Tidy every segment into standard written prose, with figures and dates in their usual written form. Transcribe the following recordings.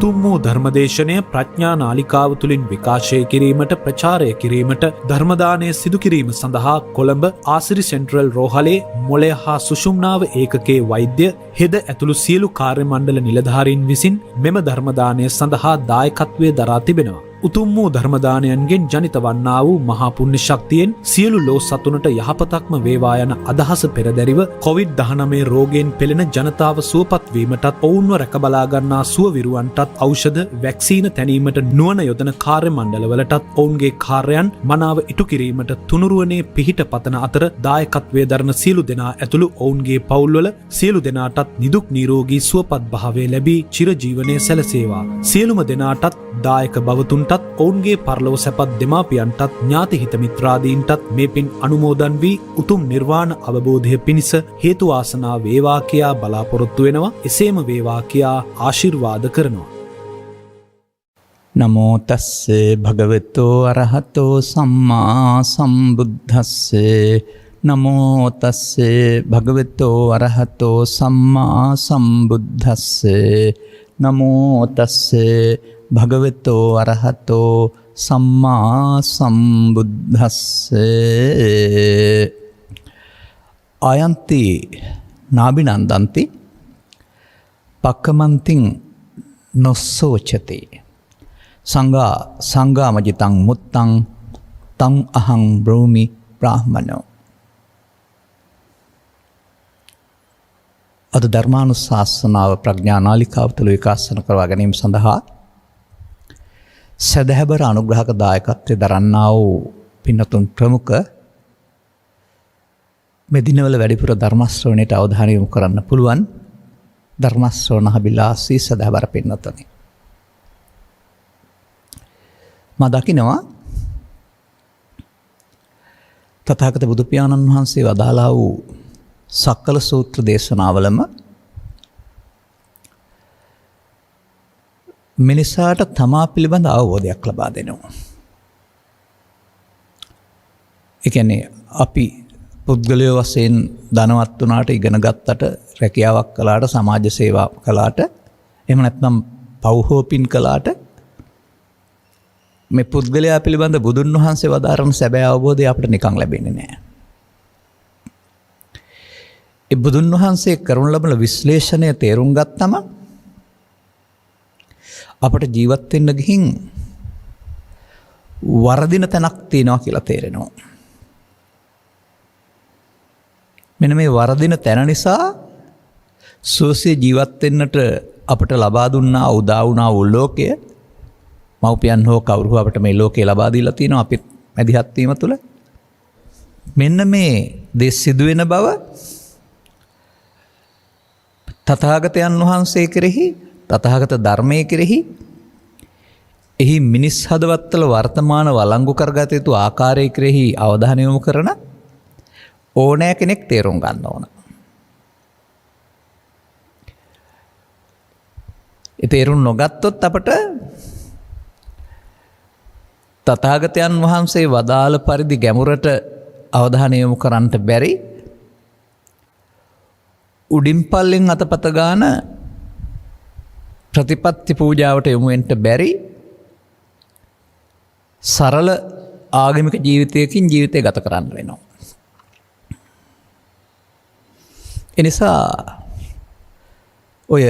උතුම් වූ ධර්මදේශනය ප්‍රඥා නාලිකාව තුළින් විකාශය කිරීමට ප්‍රචාරය කිරීමට ධර්මදානය සිදු කිරීම සඳහා කොළඹ ආසිරි සෙන්ට්‍රල් රෝහලේ මොළය හා සුෂුම්නාව ඒකකයේ වෛද්‍ය හෙද ඇතුළු සියලු කාර්ය මණ්ඩල නිලධාරීන් විසින් මෙම ධර්මදානය සඳහා දායකත්වය දරා තිබෙනවා. උතුම් වූ ධර්මදානයන්ගෙන් ජනිත වන්නා වූ මහා පුණ්‍ය ශක්තියෙන් සියලු ලෝ සතුනට යහපතක්ම වේවා යන අදහස පෙරදැරිව COVID-19 රෝගයෙන් පෙළෙන ජනතාව සුවපත් වීමටත් ඔවුන්ව රැකබලා ගන්නා සුවවිරුවන්ටත් ඖෂධ වැක්සීන තැනීමට නුවණ යොදන කාර්ය මණ්ඩලවලටත් ඔවුන්ගේ කාර්යයන් මනාව ඉටු කිරීමට තුනුරුවනේ පිහිට පතන අතර දායකත්වයේ දරන සියලු දෙනා ඇතුළු ඔවුන්ගේ පවුල්වල සියලු දෙනාටත් නිදුක් නිරෝගී සුවපත් භාවය ලැබී චිරජීවනයේ සැලසේවා. සියලුම දෙනාටත් දායක බවතුන්ටත් ඔවුන්ගේ පරලොව සැපත් දෙමාපියන්ටත් ඥාති හිත මිත්‍රාදීන්ටත් මේ පින් අනුමෝදන් වී උතුම් නිර්වාණ අවබෝධය පිණිස හේතු වාසනා වේවා කියා බලාපොරොත්තු වෙනවා. එසේම වේවා කියා ආශිර්වාද කරනවා. නමෝ තස්සේ භගවතෝ අරහතෝ සම්මා සම්බුද්දස්සේ නමෝ තස්සේ භගවතෝ අරහතෝ සම්මා සම්බුද්දස්සේ නමෝ තස්සේ භගවතෝ අරහතෝ සම්මා සම්බුද්දස්සේ ආයන්ති නාබිනන්දන්ති පක්කමන්තින් නොස්සෝචති සංඝාමජිතං මුත්තං තං අහං බ්‍රෝමි බ්‍රාහ්මනෝ. අද ධර්මානුශාසනාව ප්‍රඥා නාලිකාව තුළ විකාශන කරවා ගැනීම සඳහා සදහැබර අනුග්‍රහක දායකත්වයේ දරන්නා වූ පින්නතුන් ප්‍රමුඛ මේ දිනවල වැඩිපුර ධර්ම ශ්‍රවණයට අවධානය යොමු කරන්න පුළුවන් ධර්ම ශ්‍රවණහබිලාසී සදහැබර පින්නතුනි. මා දකිනවා තථාගත බුදු පියාණන් වහන්සේ වදාළා වූ සක්කල සූත්‍ර දේශනාවලම මිනිසාට තමා පිළිබඳ අවබෝධයක් ලබා දෙනවා. ඒ කියන්නේ අපි පුද්ගලයෝ වශයෙන් ධනවත් වුණාට ඉගෙන ගත්තට රැකියාවක් කළාට සමාජ සේවා කළාට එහෙම නැත්නම් පව්හෝපින් කළාට මේ පුද්ගලයා පිළිබඳ බුදුන් වහන්සේ වදාරන සැබෑ අවබෝධය අපිට නිකන් ලැබෙන්නේ නැහැ. ඒ බුදුන් වහන්සේ කරන ලබන විශ්ලේෂණය තේරුම් ගත්තම අපට ජීවත් වෙන්න ගිහින් වරදින තැනක් තියෙනවා කියලා තේරෙනවා. මෙන්න මේ වරදින තැන නිසා සුවසේ ජීවත් වෙන්නට අපට ලබා දුන්නා උදා වුණා වූ ලෝකය මව්පියන් හෝ කවුරු අපට මේ ලෝකේ ලබා දීලා තිනවා අපිත් මැදිහත් වීම තුළ මෙන්න මේ දේ සිදුවෙන බව තථාගතයන් වහන්සේ කෙරෙහි තථාගත ධර්මයේ කෙරෙහි එහි මිනිස් හදවත්වල වර්තමාන වළංගු කරගත යුතු ආකාරය කෙරෙහි අවධානය යොමු කරන ඕනෑ කෙනෙක් තේරුම් ගන්න ඕන. ඒ තේරුම් නොගත්තොත් අපට තථාගතයන් වහන්සේ වදාළ පරිදි ගැඹුරට අවධානය යොමු කරන්නට බැරි උඩින් පල්ලෙන් අතපත ගාන ප්‍රතිපත්ති පූජාවට යොමු වෙන්න බැරි සරල ආගමික ජීවිතයකින් ජීවිතය ගත කරන්න වෙනවා. එනිසා ඔය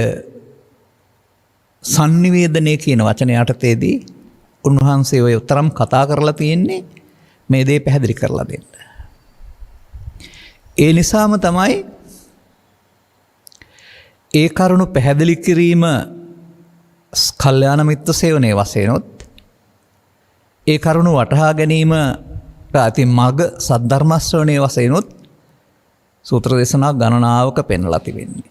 sannivedanaye කියන වචනය යටතේදී උන්වහන්සේ ඔය උතරම් කතා කරලා තියෙන්නේ මේ දේ පැහැදිලි කරලා දෙන්න. ඒ නිසාම තමයි ඒ කරුණු පැහැදිලි කිරීම කල්යාණ මිත්‍ර සේවනයේ වශයෙන්ොත් ඒ කරුණු වටහා ගැනීම ප්‍රාති මග සද්ධර්ම ශ්‍රවණයේ වශයෙන්ොත් සූත්‍ර දේශනා ගණනාවක පෙන්වලා තිබෙන්නේ.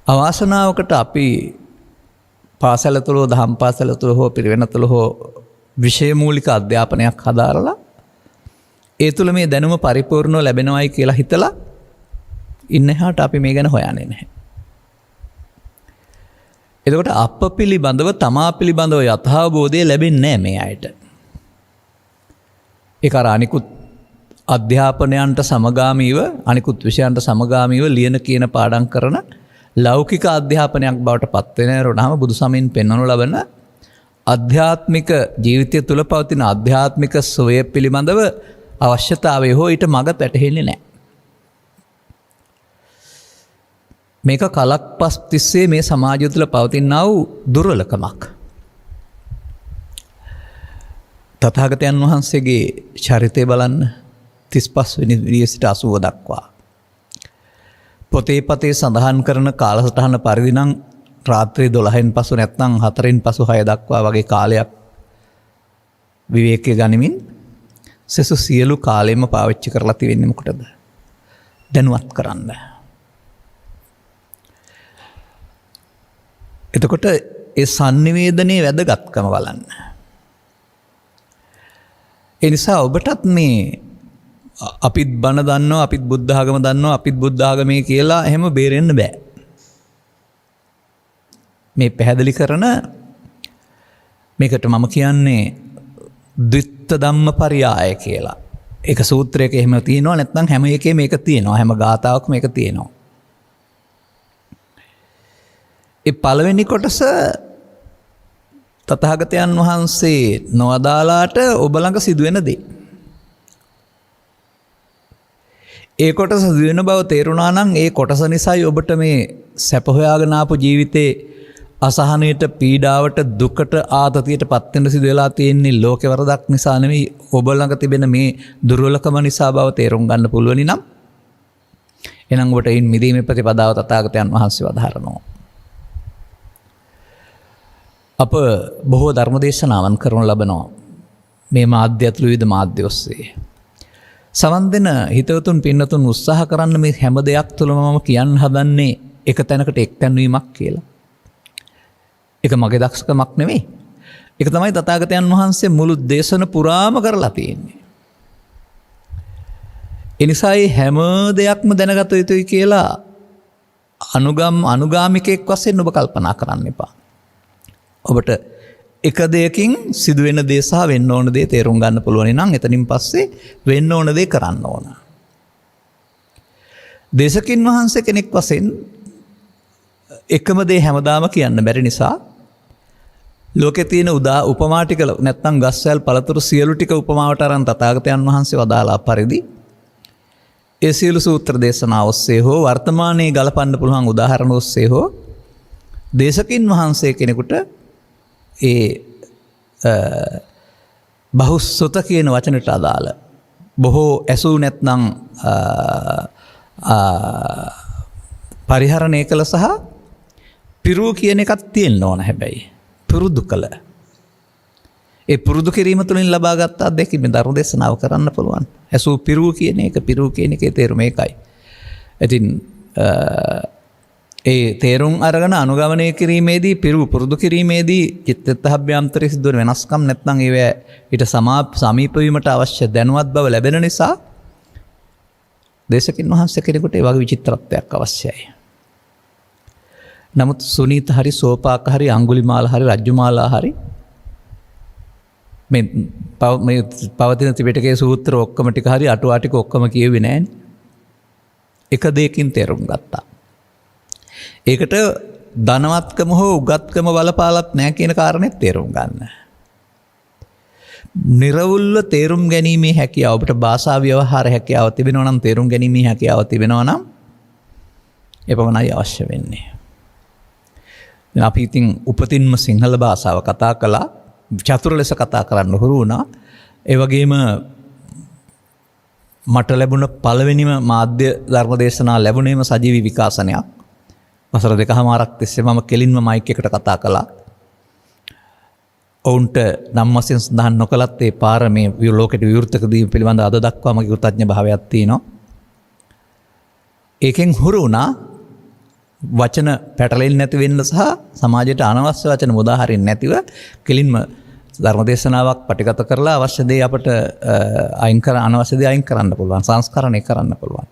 අවාසනාවකට අපි පාසල තුල දහම් පාසල තුල හෝ පිරිවෙන තුල හෝ විෂය මූලික අධ්‍යාපනයක් හදාරලා ඒ තුල මේ දැනුම පරිපූර්ණව ලැබෙනවයි කියලා හිතලා ඉන්නහට අපි මේ ගැන හොයන්නේ නැහැ. එතකොට අප පිළිබඳව තමා පිළිබඳව යථාබෝධය ලැබෙන්නේ නැහැ මේ අයට. ඒක අර අනිකුත් අධ්‍යාපනයන්ට සමගාමීව අනිකුත් විෂයන්ට සමගාමීව ලියන කියන පාඩම් කරන ලෞකික අධ්‍යාපනයක් බවට පත්වෙනරුණාම බුදු සමයෙන් පෙන්වනු ලබන අධ්‍යාත්මික ජීවිතය තුළ පවතින අධ්‍යාත්මික සොය පිළිබඳව අවශ්‍යතාවය හෝ ඊට මඟ පැටහෙන්නේ නෑ. මේක කලක් පස් තිස්සේ මේ සමාජය තුළ පවතිනා වූ දුර්වලකමක්. තථාගතයන් වහන්සේගේ චරිතය බලන්න 35 වෙනි විරිය සිට 80 දක්වා. පොතේ පතේ සඳහන් කරන කාලසටහන පරිදි නම් රාත්‍රී 12න් පසු නැත්නම් 4න් පසු 6 දක්වා වගේ කාලයක් විවේකයේ ගනිමින් සෙසු සියලු කාලෙම පාවිච්චි කරලා තියෙන්නේ මොකටද? දැනුවත් කරන්න. එතකොට ඒ sannivedanයේ වැදගත්කම බලන්න. ඒ නිසා ඔබටත් මේ අපිත් බණ දන්නවා, අපිත් බුද්ධ ආගම දන්නවා, අපිත් බුද්ධ ආගමේ කියලා එහෙම බේරෙන්න බෑ. මේ පැහැදිලි කරන මේකට මම කියන්නේ ද්විත්ත ධම්ම පරියාය කියලා. ඒක සූත්‍රයක එහෙම තියෙනවා, නැත්නම් හැම එකේම මේක තියෙනවා. හැම ගාතාවකම මේක තියෙනවා. ඒ පළවෙනි කොටස තථාගතයන් වහන්සේ නොඅදාලාට ඔබ ළඟ සිදුවෙන දේ. ඒ කොටස සිදුවෙන බව තේරුණා නම් ඒ කොටස නිසායි ඔබට මේ සැප හොයාගෙන ආපු ජීවිතේ අසහනයට, පීඩාවට, දුකට, ආතතියට පත් වෙන්න සිදු වෙලා තියෙන්නේ ලෝකේ වරදක් නිසා නෙවෙයි, ඔබ ළඟ තිබෙන මේ දුර්වලකම නිසා බව තේරුම් ගන්න පුළුවනි නම් එහෙනම් ඔබට ඉන් මිදීමේ ප්‍රතිපදාව තථාගතයන් වහන්සේ වදාරනවා. අප බොහෝ ධර්මදේශනාවන් කරනු ලබනවා මේ මාධ්‍ය ඇතුළු විවිධ මාධ්‍ය ඔස්සේ. සමන් දෙන හිතවතුන් පින්නතුන් උත්සාහ කරන්න මේ හැම දෙයක් තුළම මම කියන්න හදන්නේ එක තැනකට එක්තැන්වීමක් කියලා. ඒක මගේ දක්ෂකමක් නෙවෙයි. ඒක තමයි තථාගතයන් වහන්සේ මුළු දේශන පුරාම කරලා තියෙන්නේ. ඒ නිසා මේ හැම දෙයක්ම දැනගත යුතුයි කියලා අනුගාමිකෙක් වශයෙන් ඔබ කල්පනා කරන්න එපා. ඔබට එක දෙයකින් සිදුවෙන දේ සහ වෙන්න ඕන දේ තේරුම් ගන්න පුළුවන් නම් එතනින් පස්සේ වෙන්න ඕන දේ කරන්න ඕන. දේශකින් වහන්සේ කෙනෙක් වශයෙන් එකම දේ හැමදාම කියන්න බැරි නිසා ලෝකේ තියෙන උපමා ටික නැත්නම් ගස්වැල් පළතුරු සියලු ටික උපමාවට අරන් තථාගතයන් වහන්සේ වදාලා පරිදි ඒ සියලු සූත්‍ර දේශනා ඔස්සේ හෝ වර්තමානයේ ගලපන්න පුළුවන් උදාහරණ ඔස්සේ හෝ දේශකින් වහන්සේ කෙනෙකුට ඒ බහුසුත කියන වචනට අදාළ බොහෝ ඇසූ නැත්නම් පරිහරණය කළ සහ පිරූ කියන එකක් තියෙන්න ඕන. හැබැයි පුරුදු කළ ඒ පුරුදු කිරීම තුළින් ලබාගත් අත්දැකීම ධර්ම දේශනාව කරන්න පුළුවන්. ඇසූ පිරූ කියන එක, පිරූ කියන එකේ තේරුම ඒකයි. ඉතින් ඒ තේරුම් අරගෙන අනුගමනය කිරීමේදී, පිරූ පුරුදු කිරීමේදී චිත්තත්හභ්‍යන්තරයේ සිදුවන වෙනස්කම් නැත්නම් ඒවා ඊට සමීප වීමට අවශ්‍ය දැනුවත් බව ලැබෙන නිසා දේශකින් වහන්සේ කෙනෙකුට ඒ වගේ විචිත්‍රත්වයක් අවශ්‍යයි. නමුත් සුනීත හරි, සෝපාක හරි, අඟුලිමාල හරි, රජ්ජුමාලා හරි මේ පවතින ත්‍රිපිටකයේ සූත්‍ර ඔක්කොම ටික හරි අටුවා ටික ඔක්කොම කියෙන්නේ නැහැ. එක දෙයකින් තේරුම් ගත්තා. ඒකට ධනවත්කම හෝ උගත්කම බලපාලත් නැහැ කියන කාරණේ තේරුම් ගන්න. නිර්වුල්ව තේරුම් ගැනීමේ හැකියාව, ඔබට භාෂා ව්‍යවහාර හැකියාව තිබෙනවා නම්, තේරුම් ගැනීමේ හැකියාව තිබෙනවා නම් එපමණයි අවශ්‍ය වෙන්නේ. අපි ඉතින් උපතින්ම සිංහල භාෂාව කතා කළා, චතුර ලෙස කතා කරන්න හුරු වුණා. ඒ වගේම මට ලැබුණ පළවෙනිම මාධ්‍ය ධර්ම දේශනා ලැබුණේම සජීවී විකාශනයක්. වසර 2කමාරක් තිස්සේ මම කෙලින්ම මයික් එකට කතා කළා. ඔවුන්ට නම් වශයෙන් සඳහන් නොකලත් ඒ පාර මේ ලෝකෙට විවෘත කිරීම පිළිබඳ අද දක්වා මගේ කෘතඥ භාවයක් තියෙනවා. ඒකෙන් හුරු වුණා වචන පැටලෙන්නේ නැති වෙන්න සහ සමාජයට අනවශ්‍ය වචන මුදා හරින්න නැතිව කෙලින්ම ධර්මදේශනාවක් පටිගත කරලා අවශ්‍ය දේ අපට අනවශ්‍ය දේ අයින් කරන්න පුළුවන්, සංස්කරණය කරන්න පුළුවන්.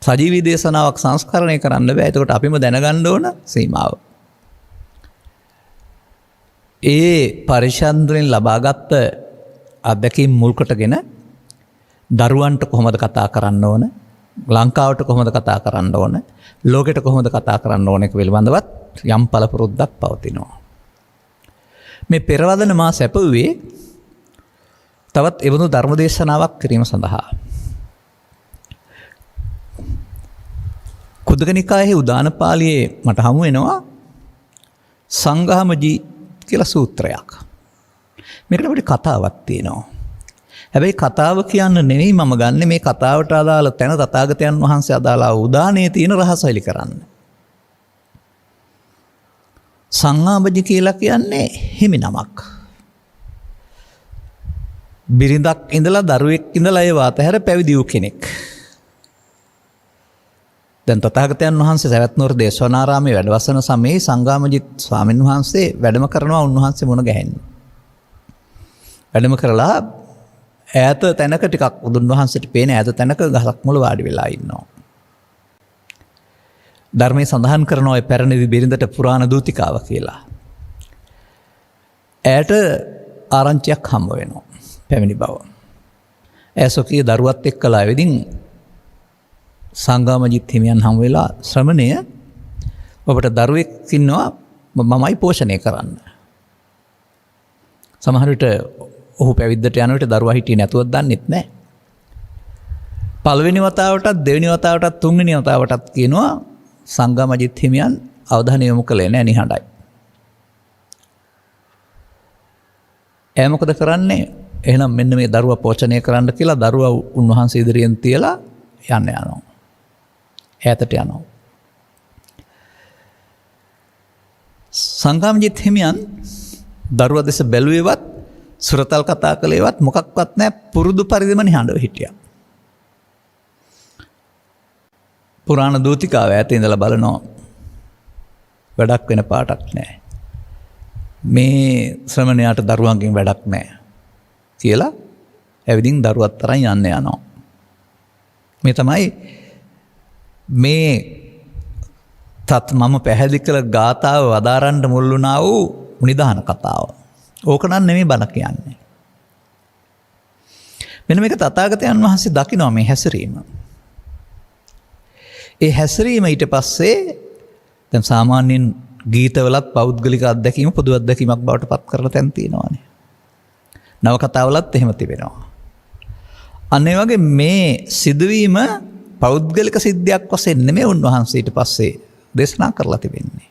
සජීවී දේශනාවක් සංස්කරණය කරන්න බෑ. එතකොට අපිම දැනගන්න ඕන සීමාව. ඒ පරිශන්ද්‍රෙන් ලබාගත් අත්දැකීම් මුල් කොටගෙන දරුවන්ට කොහොමද කතා කරන්න ඕන, ලංකාවට කොහොමද කතා කරන්න ඕන, ලෝකෙට කොහොමද කතා කරන්න ඕන එක පිළිබඳවත් යම් පළපුරුද්දක් පවතිනවා. මේ පෙරවදන මා සැපුවේ තවත් එවනු ධර්ම දේශනාවක් කිරීම සඳහා. කුද්දක නිකායේ උදාන පාළියේ මට හමු වෙනවා සංඝාමජී කියලා සූත්‍රයක්. මේකට අපිට කතාවක් තියෙනවා. හැබැයි කතාව කියන්න නෙවෙයි මම ගන්නෙ මේ කතාවට අදාළ තැන තථාගතයන් වහන්සේ අදාළ උදානයේ තියෙන රහස එලි කරන්න. සංඝාමජී කියලා කියන්නේ හිමි නමක්. බිරිඳක් ඉඳලා දරුවෙක් ඉඳලා ඒ වාතහැර පැවිදි වූ කෙනෙක්. දැන් තථාගතයන් වහන්සේ සවැත් නුවර දේශවනාරාමයේ වැඩවසන සමයේ සංඝාමජී ස්වාමීන් වහන්සේ වැඩම කරනවා උන්වහන්සේ මුණ ගැහෙන්නේ. වැඩම කරලා ඈත තැනක ටිකක් බුදුන් වහන්සේට පේන ඈත තැනක ගහක් මුල වාඩි වෙලා ඉන්නවා. ධර්මයේ සඳහන් කරනවා ඒ පැරණි බිරිඳට පුරාණ දූතිකාව කියලා. ඈට ආරංචියක් හම්බ වෙනවා. පැමිණි බව. ඇසොකී දරුවත් එක්කලා වෙදින් සංඝාමජිත් හිමියන් හම් වෙලා ශ්‍රමණය ඔබට දරුවෙක් ඉන්නවා මමයි පෝෂණය කරන්න. සමහර විට ඔහු පැවිද්දට යන විට දරුවා හිටියේ නැතුව දන්නෙත් නැහැ. පළවෙනි වතාවටත් දෙවෙනි වතාවටත් තුන්වෙනි වතාවටත් කියනවා සංඝාමජිත් හිමියන් අවධානය යොමු කළේ නැහැ නිහඬයි. එයා මොකද කරන්නේ? එහෙනම් මෙන්න මේ දරුවා පෝෂණය කරන්න කියලා දරුවා උන්වහන්සේ ඉදිරියෙන් තියලා යනවා. ඈතට යනවා. සංඝාමජිත් හිමියන් දරුවා දෙස බැලුවේවත් සුරතල් කතා කළේවත් මොකක්වත් නැහැ, පුරුදු පරිදිම නිහඬව හිටියා. පුරාණ දූතිකාව ඈත ඉඳලා බලනවා වැඩක් වෙන පාටක් නැහැ. මේ ශ්‍රමණයාට දරුවන්ගෙන් වැඩක් නැහැ කියලා ඇවිදින් දරුවත් තරම් යන්න යනවා. මේ තමයි මේ මම පැහැදිලි කළ ගාථාව වදාරන්න මුල් වුණා වූ නිදාන කතාව. ඕක නම් නෙමෙයි බණ කියන්නේ. මෙන්න මේක තථාගතයන් වහන්සේ දකිනවා මේ හැසිරීම. ඒ හැසිරීම ඊට පස්සේ දැන් සාමාන්‍යයෙන් ගීතවලත් පෞද්ගලික අත්දැකීම පොදු අත්දැකීමක් බවට පත් කරලා තැන් තියෙනවානේ. නවකතාවලත් එහෙම තිබෙනවා. අන්න ඒ වගේ මේ සිදුවීම පෞද්ගලික සිද්ධියක් වශයෙන් නෙමෙයි උන්වහන්සේ ඊට පස්සේ දේශනා කරලා තිබෙන්නේ.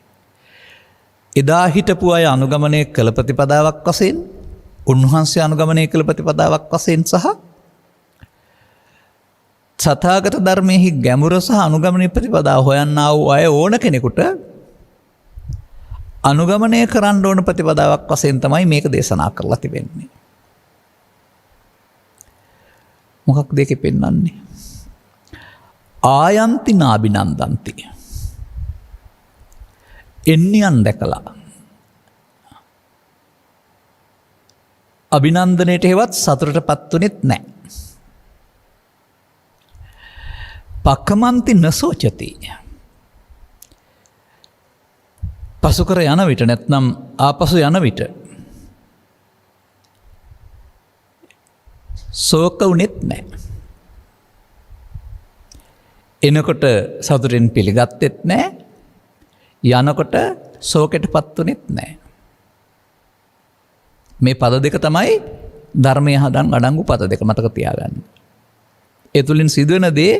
එදා හිටපු අය අනුගමනය කළ ප්‍රතිපදාවක් වශයෙන්, උන්වහන්සේ අනුගමනය කළ ප්‍රතිපදාවක් වශයෙන් සහ සතාගත ධර්මයේ ගැඹුර සහ අනුගමනය ප්‍රතිපදාව හොයන්නා වූ අය ඕන කෙනෙකුට අනුගමනය කරන්න ඕන ප්‍රතිපදාවක් වශයෙන් තමයි මේක දේශනා කරලා තිබෙන්නේ. මොකක්ද ඒකේ පෙන්වන්නේ? ආයන්ති නාබිනන්දන්ති. එන්නියන් දැකලා අභිනන්දනයට හෙවත් සතුටටපත් උනේත් නැහැ. පක්කමන්ති නසෝචති. පසු කර යන විට නැත්නම් ආපසු යන විට ශෝක උනේත් නැහැ. එනකොට සතුටින් පිළිගත්තෙත් නැහැ. යනකොට ශෝකයටපත් උනේත් නැහැ. මේ පද දෙක තමයි ධර්මයේ හදන් අඩංගු පද දෙක, මතක තියාගන්න. ඒ තුලින් සිදුවෙන දේ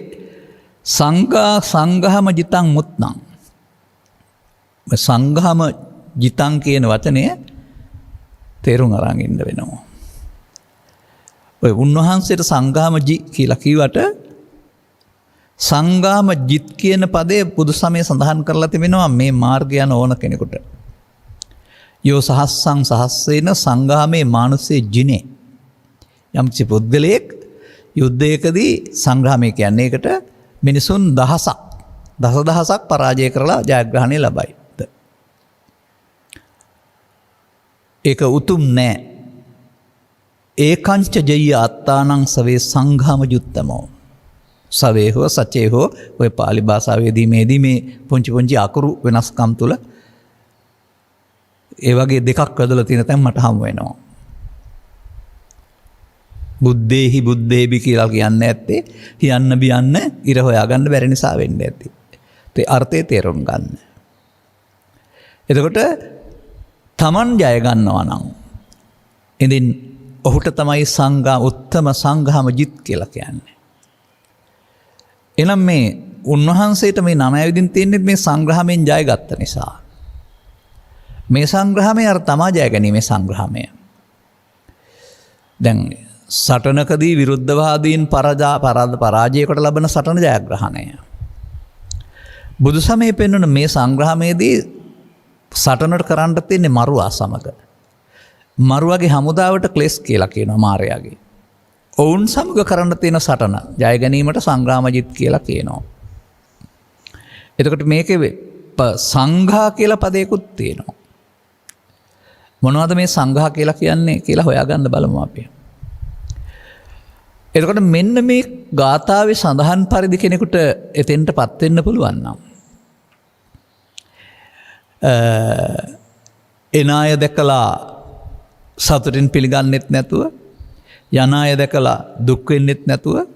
සංඝාම ජිතං මුත්නං. සංඝාම ජිතං කියන වචනය තේරුම් අරන් ඉන්න වෙනවා. ඔය උන්වහන්සේට සංඝාම ජි කියලා කිව්වට සංඝාම ජිත් කියන පදේ බුදු සමය සඳහන් කරලා තිබෙනවා මේ මාර්ගය යන ඕන කෙනෙකුට. යෝ සහස්සං සහස්සේන සංඝාමේ මානුසේ ජිනේ. යම්කිසි පුද්ගලයෙක් යුද්ධයකදී සංග්‍රාමය කියන්නේ ඒකට මිනිසුන් දසදහසක් පරාජය කරලා ජයග්‍රහණය ලබයි. ඒක උතුම් නෑ. ඒකංච ජය අත්තානං සවේ සංඝාම යුත්තමෝ. සවේ හෝ සචේ හෝ ඔය පාලි භාෂාවේදී මේ පුංචි අකුරු වෙනස්කම් තුල ඒ වගේ දෙකක් වැදලා තියෙන තැන් මට හමු වෙනවා. බුද්ධේහි බුද්ධේබි කියලා කියන්න ඇත්තේ හියන්න බියන්න ඉර හොයාගන්න බැරි නිසා වෙන්න ඇති. ඒ අර්ථය තේරුම් ගන්න. එතකොට තමන් ජය ගන්නවා නම් ඉතින් ඔහුට තමයි උත්තම සංඝාම ජිත් කියලා කියන්නේ. එනම් මේ උන්වහන්සේට මේ නම ඇවිදින් තියෙන්නේ මේ සංග්‍රහමෙන් ජය ගත්ත නිසා. මේ සංග්‍රහමය අර තමා ජය ගැනීමේ සංග්‍රහමය. දැන් සටනකදී විරුද්ධවාදීන් පරාජයකට ලබන සටන ජයග්‍රහණය. බුදු සමය පෙන්වන මේ සංග්‍රහමේදී සටනට කරන්න තියෙන්නේ මරුවා සමග. මරුවගේ හමුදාවට ක්ලෙස් කියලා කියනවා මාරයාගේ. ඔවුන් සමග කරන්න තියෙන සටන ජය ගැනීමට සංග්‍රාමජිත් කියලා කියනවා. එතකොට මේකේ සංඝා කියලා පදයකුත් තියෙනවා. මොනවද මේ සංඝා කියලා කියන්නේ කියලා හොයාගන්න බලමු අපි. එතකොට මෙන්න මේ ගාථාවේ සඳහන් පරිදි කෙනෙකුට එතෙන්ටපත් වෙන්න පුළුවන් නම් එන අය දැකලා සතුටින් පිළිගන්නෙත් නැතුව යන අය දැකලා දුක් වෙන්නෙත් නැතුව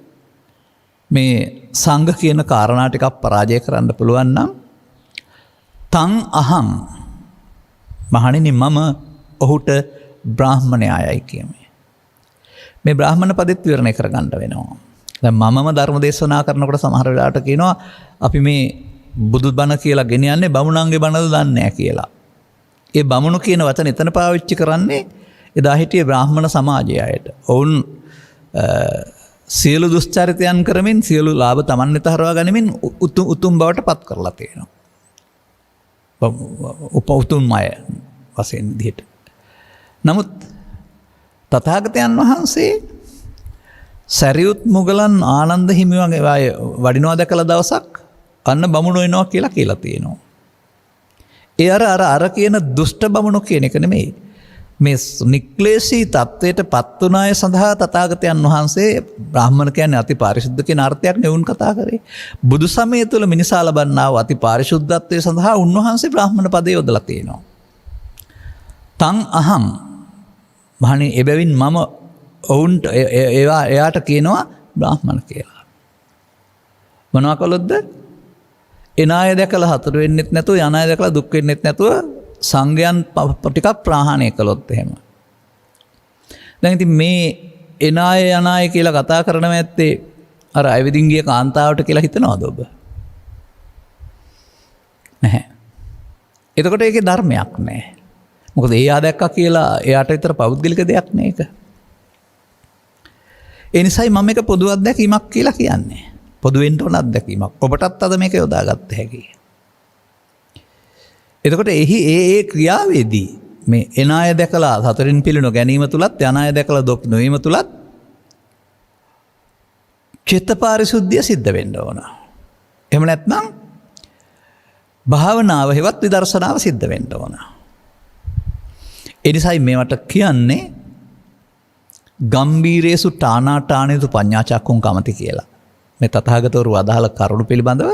මේ සංඝ කියන කාරණා ටිකක් පරාජය කරන්න පුළුවන් නම් තං අහං මහණෙනි මම ඔහුට බ්‍රාහ්මණයයි කියමි. මේ බ්‍රාහ්මණ පදෙත් විවරණය කරගන්න වෙනවා. දැන් මමම ධර්ම දේශනා කරනකොට සමහර වෙලාවට කියනවා අපි මේ බුදුබණ කියලා ගෙනියන්නේ බමුණන්ගේ බණද දන්නේ නැහැ කියලා. ඒ බමුණු කියන වචන එතන පාවිච්චි කරන්නේ එදා හිටියේ බ්‍රාහ්මණ සමාජය අයට. ඔවුන් සියලු දුස්චරිතයන් කරමින් සියලු ලාභ තමන් වෙත හරවා ගනිමින් උතුම් බවට පත් කරලා තියෙනවා. උතුම්මය වශයෙන් විදිහට. නමුත් තථාගතයන් වහන්සේ සරියුත් මුගලන් ආනන්ද හිමිවන්ගේ වඩිනවා දැකලා දවසක් අන්න බමුණු වෙනවා කියලා තියෙනවා. ඒ අර කියන දුෂ්ට බමුණු කියන එක නෙමෙයි. මේ නික්ලේශී තත්වයට පත් වුණ අය සඳහා තථාගතයන් වහන්සේ බ්‍රාහ්මණ කියන්නේ අති පාරිශුද්ධ කියන අර්ථයක් නෙවුන් කතා කරේ. බුදු සමය තුළ මිනිසා ලබන්නා වූ අති පාරිශුද්ධත්වයේ සඳහා උන්වහන්සේ බ්‍රාහ්මණ පදේ යොදලා තියෙනවා. තං අහං මහණේ එබැවින් මම ඔවුන්ට එයාට කියනවා බ්‍රාහ්මණ කියලා. මොනවා කළොත්ද? එන අය දැකලා හතර වෙන්නෙත් නැතුව යන අය දැකලා දුක් වෙන්නෙත් නැතුව සංඝයන් ටිකක් ප්‍රහාණය කළොත් එහෙම. දැන් ඉතින් මේ එන අය යන අය කියලා කතා කරනව ඇත්තේ අර අයවිදින් ගිය කාන්තාවට කියලා හිතනවද ඔබ? නැහැ. එතකොට ඒකේ ධර්මයක් නැහැ. මොකද එයා දැක්කා කියලා එයාට විතර පෞද්ගලික දෙයක් නේ ඒක. ඒ නිසායි මම මේක පොදු අත්දැකීමක් කියලා කියන්නේ. පොදුවෙන්ට ඕන අත්දැකීමක්. ඔබටත් අද මේක යොදාගත්ත හැකියි. එතකොට ඒ ක්‍රියාවේදී මේ එන අය දැකලා සතරින් පිළිනො ගැනීම තුලත් යන අය දැකලා දුක් නොවීම තුලත් චිත්ත පාරිශුද්ධිය සිද්ධ වෙන්න ඕන. එහෙම නැත්නම් භාවනාව හෙවත් විදර්ශනාව සිද්ධ වෙන්න ඕන. ඒ නිසායි මේවට කියන්නේ ගම්බීරේසු ටානාටානේතු පඤ්ඤාචක්කුං කමති කියලා. මේ තථාගතවරු අදහල කරුණු පිළිබඳව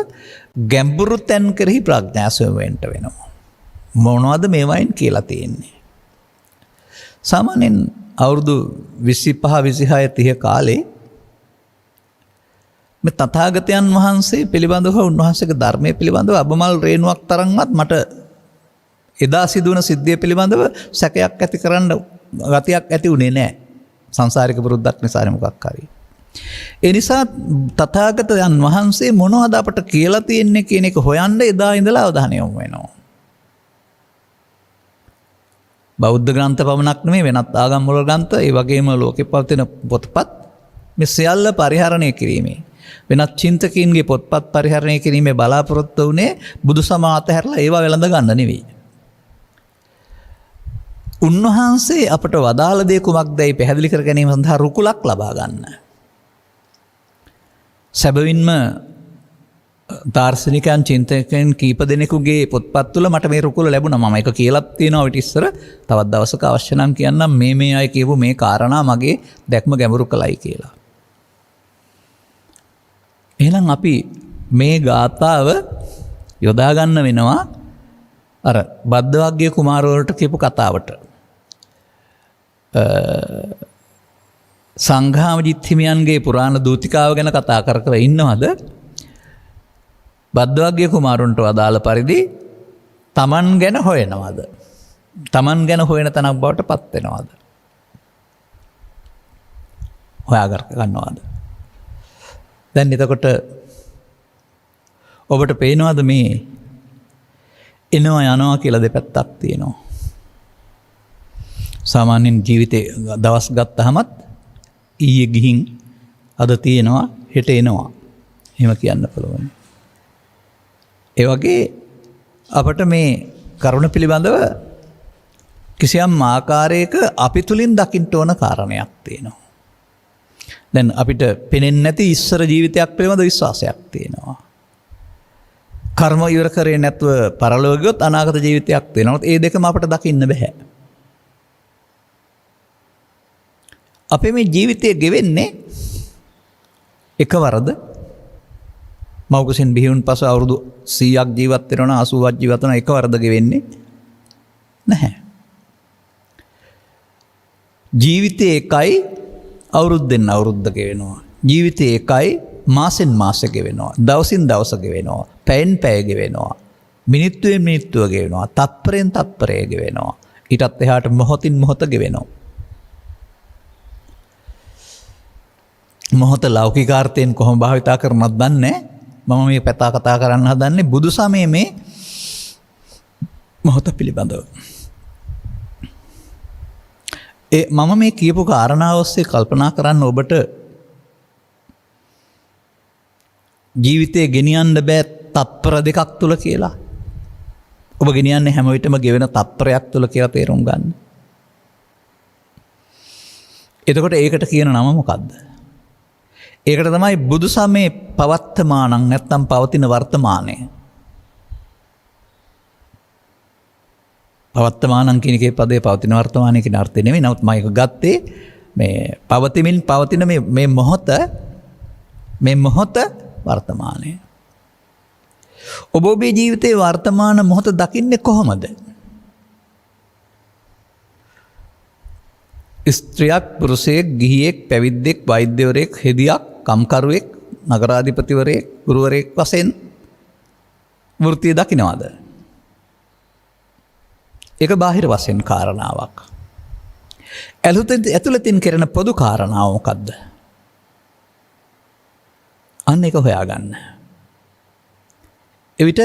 ගැඹුරු තැන් කෙරෙහි ප්‍රඥාසම වෙන්න වෙනවා. මොනවද මේවයින් කියලා තියෙන්නේ? සාමාන්‍යයෙන් අවුරුදු 25 26 30 කාලේ මේ තථාගතයන් වහන්සේ පිළිබඳව උන්වහන්සේගේ ධර්මයේ පිළිබඳව අබමල් රේණුවක් තරම්වත් මට එදා සිදුවන සිද්ධිය පිළිබඳව සැකයක් ඇති කරන්න ගතියක් ඇති උනේ නැහැ. සංසාරික පුරුද්දක් නිසා මොකක් හරි. ඒ නිසා තථාගතයන් වහන්සේ මොනවද අපට කියලා තියෙන්නේ කියන එක හොයන්න එදා ඉඳලා අවධානය යොමු වෙනවා. බෞද්ධ ග්‍රන්ථ පමණක් නෙමෙයි වෙනත් ආගම් වල ග්‍රන්ථ ඒ වගේම ලෝකෙ පවතින පොත්පත් මේ සියල්ල පරිහරණය කිරීමේ වෙනත් චින්තකයින්ගේ පොත්පත් පරිහරණය කිරීමේ බලාපොරොත්තු වුණේ බුදු සමාත හැරලා ඒවා වෙළඳ ගන්න නෙවෙයි. උන්වහන්සේ අපට වදාළ දේ කුමක්දයි පැහැදිලි කර ගැනීම සඳහා රුකුලක් ලබා ගන්න. සැබවින්ම දාර්ශනිකයන් චින්තකයන් කීප දෙනෙකුගේ පොත්පත් තුළ මට මේ රුකුල ලැබුණා. මම ඒක කියලාත් තියෙනවා ඊට ඉස්සර. තවත් දවසක අවශ්‍ය නම් කියන්නම් මේ අය කියපු මේ කාරණා මගේ දැක්ම ගැඹුරු කළයි කියලා. එහෙනම් අපි මේ ගාථාව යොදා ගන්න වෙනවා අර බද්දවග්ගිය කුමාරවරුන්ට කියපු කතාවට. සංඝාමජිත් හිමියන්ගේ පුරාණ දූතිකාව ගැන කතා කර කර ඉන්නවද? බද්දවග්ගිය කුමාරුන්ට අදාළ පරිදි තමන් ගැන හොයනවද? තමන් ගැන හොයන තැනක් බවට පත් වෙනවද? හොයාගන්න ගන්නවද? දැන් එතකොට ඔබට පේනවද මේ එනවා යනවා කියලා දෙපැත්තක් තියෙනවා. සාමාන්‍යයෙන් ජීවිතේ දවස් ගත්තහමත් ඊයේ ගිහින් අද තියෙනවා හෙට එනවා. එහෙම කියන්න පුළුවන්. ඒ වගේ අපට මේ කරුණ පිළිබඳව කිසියම් ආකාරයක අපි තුලින් දකින්න ඕන කාරණයක් තියෙනවා. දැන් අපිට පෙනෙන්නේ නැති ඉස්සර ජීවිතයක් පිළිබඳ විශ්වාසයක් තියෙනවා. කර්ම ඉවර කරේ නැතුව පරලෝක ගියොත් අනාගත ජීවිතයක් තියෙනවා. ඒ දෙකම අපට දකින්න බෑ. අපේ මේ ජීවිතය ගෙවෙන්නේ එකවරද? මව්කුසින් බිහිවුන් පසු අවුරුදු 100ක් ජීවත් වෙනවා 80ක් ජීවත් වෙනවා එකවරද ගෙවෙන්නේ නැහැ. ජීවිතේ එකයි අවුරුද්දෙන් අවුරුද්ද ගෙවෙනවා. ජීවිතේ එකයි මාසෙන් මාස ගෙවෙනවා. දවසින් දවස ගෙවෙනවා. පැයෙන් පැය ගෙවෙනවා. මිනිත්තුවෙන් මිනිත්තුව ගෙවෙනවා. තත්පරෙන් තත්පරය ගෙවෙනවා. ඊටත් එහාට මොහොතින් මොහොත ගෙවෙනවා. මොහොත ලෞකිකාර්ථයෙන් කොහොම භාවිතා කරනවද දන්නේ. මම මේ පැතා කතා කරන්න හදන්නේ බුදු සමයේ මේ මොහොත පිළිබඳව. මම මේ කියපු කාරණාව ඔස්සේ කල්පනා කරන්න ඔබට ජීවිතේ ගෙනියන්න බෑ තත්පර දෙකක් තුල කියලා. ඔබ ගෙනියන්නේ හැම විටම ගෙවෙන තත්පරයක් තුල කියලා තේරුම් ගන්න. එතකොට ඒකට කියන නම මොකද්ද? ඒකට තමයි බුදු සමයේ පවත්තමානං නැත්තම් පවතින වර්තමානය. පවත්තමානං කියන එකේ පදේ පවතින වර්තමානය කියන අර්ථය නෙමෙයි. නමුත් මම ඒක ගත්තේ මේ පවතිමින් පවතින මේ මොහොත වර්තමානය. ඔබ ඔබේ ජීවිතයේ වර්තමාන මොහොත දකින්නේ කොහොමද? ස්ත්‍රියක්, පුරුෂයෙක්, ගිහියෙක්, පැවිද්දෙක්, වෛද්‍යවරයෙක්, හෙදියක්, කම්කරුවෙක්, නගරාධිපතිවරයෙක්, ගුරුවරයෙක් වශයෙන් වෘත්තිය දකින්නවද? ඒක බාහිර වශයෙන් කාරණාවක්. ඇතුළතින් කරන පොදු කාරණාව මොකද්ද? අන්න ඒක හොයාගන්න. එවිට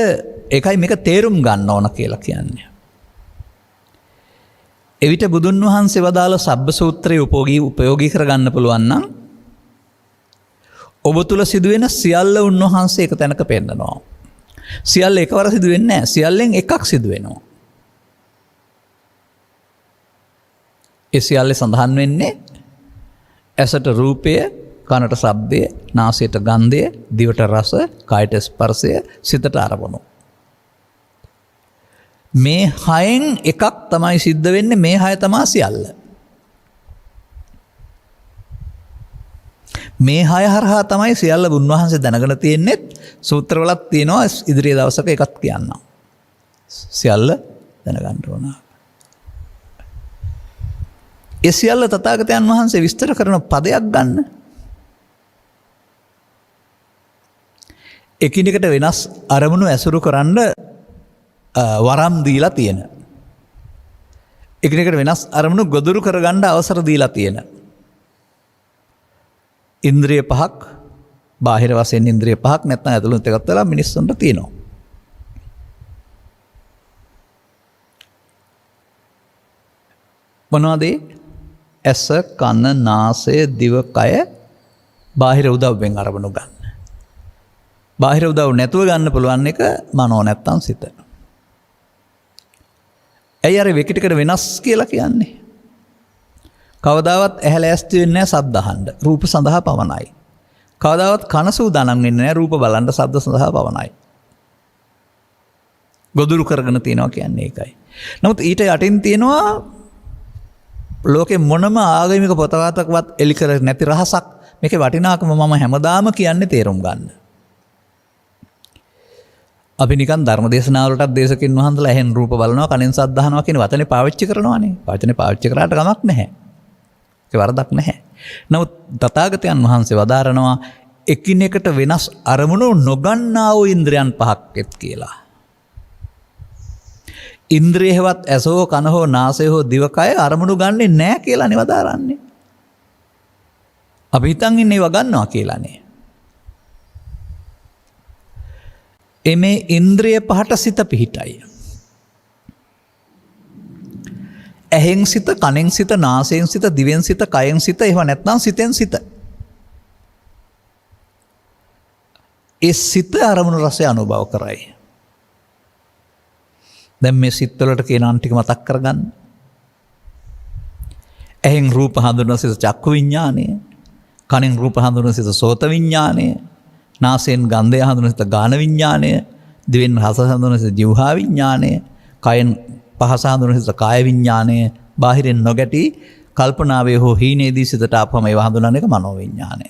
ඒකයි මේක තේරුම් ගන්න ඕන කියලා කියන්නේ. එවිට බුදුන් වහන්සේ වදාළ සබ්බ සූත්‍රය උපයෝගී කරගන්න පුළුවන් නම් ඔබ තුල සිදුවෙන සියල්ල උන්වහන්සේ එක තැනක පෙන්නනවා. සියල්ල එකවර සිදු වෙන්නේ නැහැ. සියල්ලෙන් එකක් සිදු වෙනවා. ඒ සියල්ලේ සඳහන් වෙන්නේ ඇසට රූපය, කනට ශබ්දය, නාසයට ගන්ධය, දිවට රස, කයට ස්පර්ශය, සිතට අරමුණු. මේ හයෙන් එකක් තමයි සිද්ධ වෙන්නේ. මේ හය තමයි සියල්ල. මේ හය හරහා තමයි සියල්ල උන්වහන්සේ දැනගෙන තියෙන්නේ. සූත්‍රවලත් තියෙනවා ඉදිරිය දවසක එකක් කියන්නම්. සියල්ල දැනගන්න ඕන. ඒ සියල්ල තථාගතයන් වහන්සේ විස්තර කරන පදයක් ගන්න. එකිනෙකට වෙනස් අරමුණු ඇසුරු කරන්න වරම් දීලා තියෙන. එකිනෙකට වෙනස් අරමුණු ගොදුරු කරගන්න අවසර දීලා තියෙන. ඉන්ද්‍රිය පහක්, බාහිර වශයෙන් ඉන්ද්‍රිය පහක් නැත්නම් ඇතුළත එකක් වෙලා මිනිස්සුන්ට තියෙනවා. මොනවද? ඇස, කන, නාසය, දිව, කය බාහිර උදව්වෙන් අරමුණු ගන්න. බාහිර උදව් නැතුව ගන්න පුළුවන් එක මනෝ නැත්තම් සිත. ඇයි අර වෙකිටකට වෙනස් කියලා කියන්නේ? කවදාවත් ඇහැ ලෑස්ති වෙන්නේ නැහැ ශබ්ද අහන්න. රූප සඳහා පවණයි. කවදාවත් කන සූදානම් වෙන්නේ නැහැ රූප බලන්න, ශබ්ද සඳහා පවණයි. ගොදුරු කරගෙන තියනවා කියන්නේ ඒකයි. නමුත් ඊට යටින් තියෙනවා ලෝකේ මොනම ආගමික පොතකටවත් එලි කර නැති රහසක්. මේකේ වටිනාකම මම හැමදාම කියන්නේ තේරුම් ගන්න. අපි නිකන් ධර්ම දේශනාවලටත් දේශකින් වහන්සලා එහෙන් රූප බලනවා, කනෙන් සද්ද අහනවා කියන වචනේ පාවිච්චි කරනවානේ. වචනේ පාවිච්චි කරාට ගමක් නැහැ. වරදක් නැහැ. නමුත් තථාගතයන් වහන්සේ වදාරනවා එකිනෙකට වෙනස් අරමුණු නොගන්නා වූ ඉන්ද්‍රයන් පහක් එත් කියලා. ඉන්ද්‍රියවත් ඇසෝ කන හෝ නාසය හෝ දිවකය අරමුණු ගන්නෙ නැහැ කියලා නේ වදාරන්නේ. අපි හිතන් ඉන්නේ ඒවා ගන්නවා කියලානේ. එමේ ඉන්ද්‍රිය පහට සිත පිහිටයි. ඇහෙන් සිත, කනෙන් සිත, නාසයෙන් සිත, දිවෙන් සිත, කයෙන් සිත, එහෙම නැත්නම් සිතෙන් සිත. ඒ සිත අරමුණු රසය අනුභව කරයි. දැන් මේ සිත් වලට කියන අන් ටික මතක් කරගන්න. ඇහෙන් රූප හඳුනන සිත චක්කු විඥානය, කනෙන් රූප හඳුනන සිත සෝත විඥානය, නාසයෙන් ගන්ධය හඳුනන සිත ගාන විඥානය, දිවෙන් රස හඳුනන සිත જીවහා විඥානය, කයෙන් පහස හඳුනන සිත කාය විඥානය, බාහිරින් නොගැටි කල්පනාවේ හෝ හීනේදී සිතට ආපම ඒවා හඳුනන එක මනෝ විඥානය.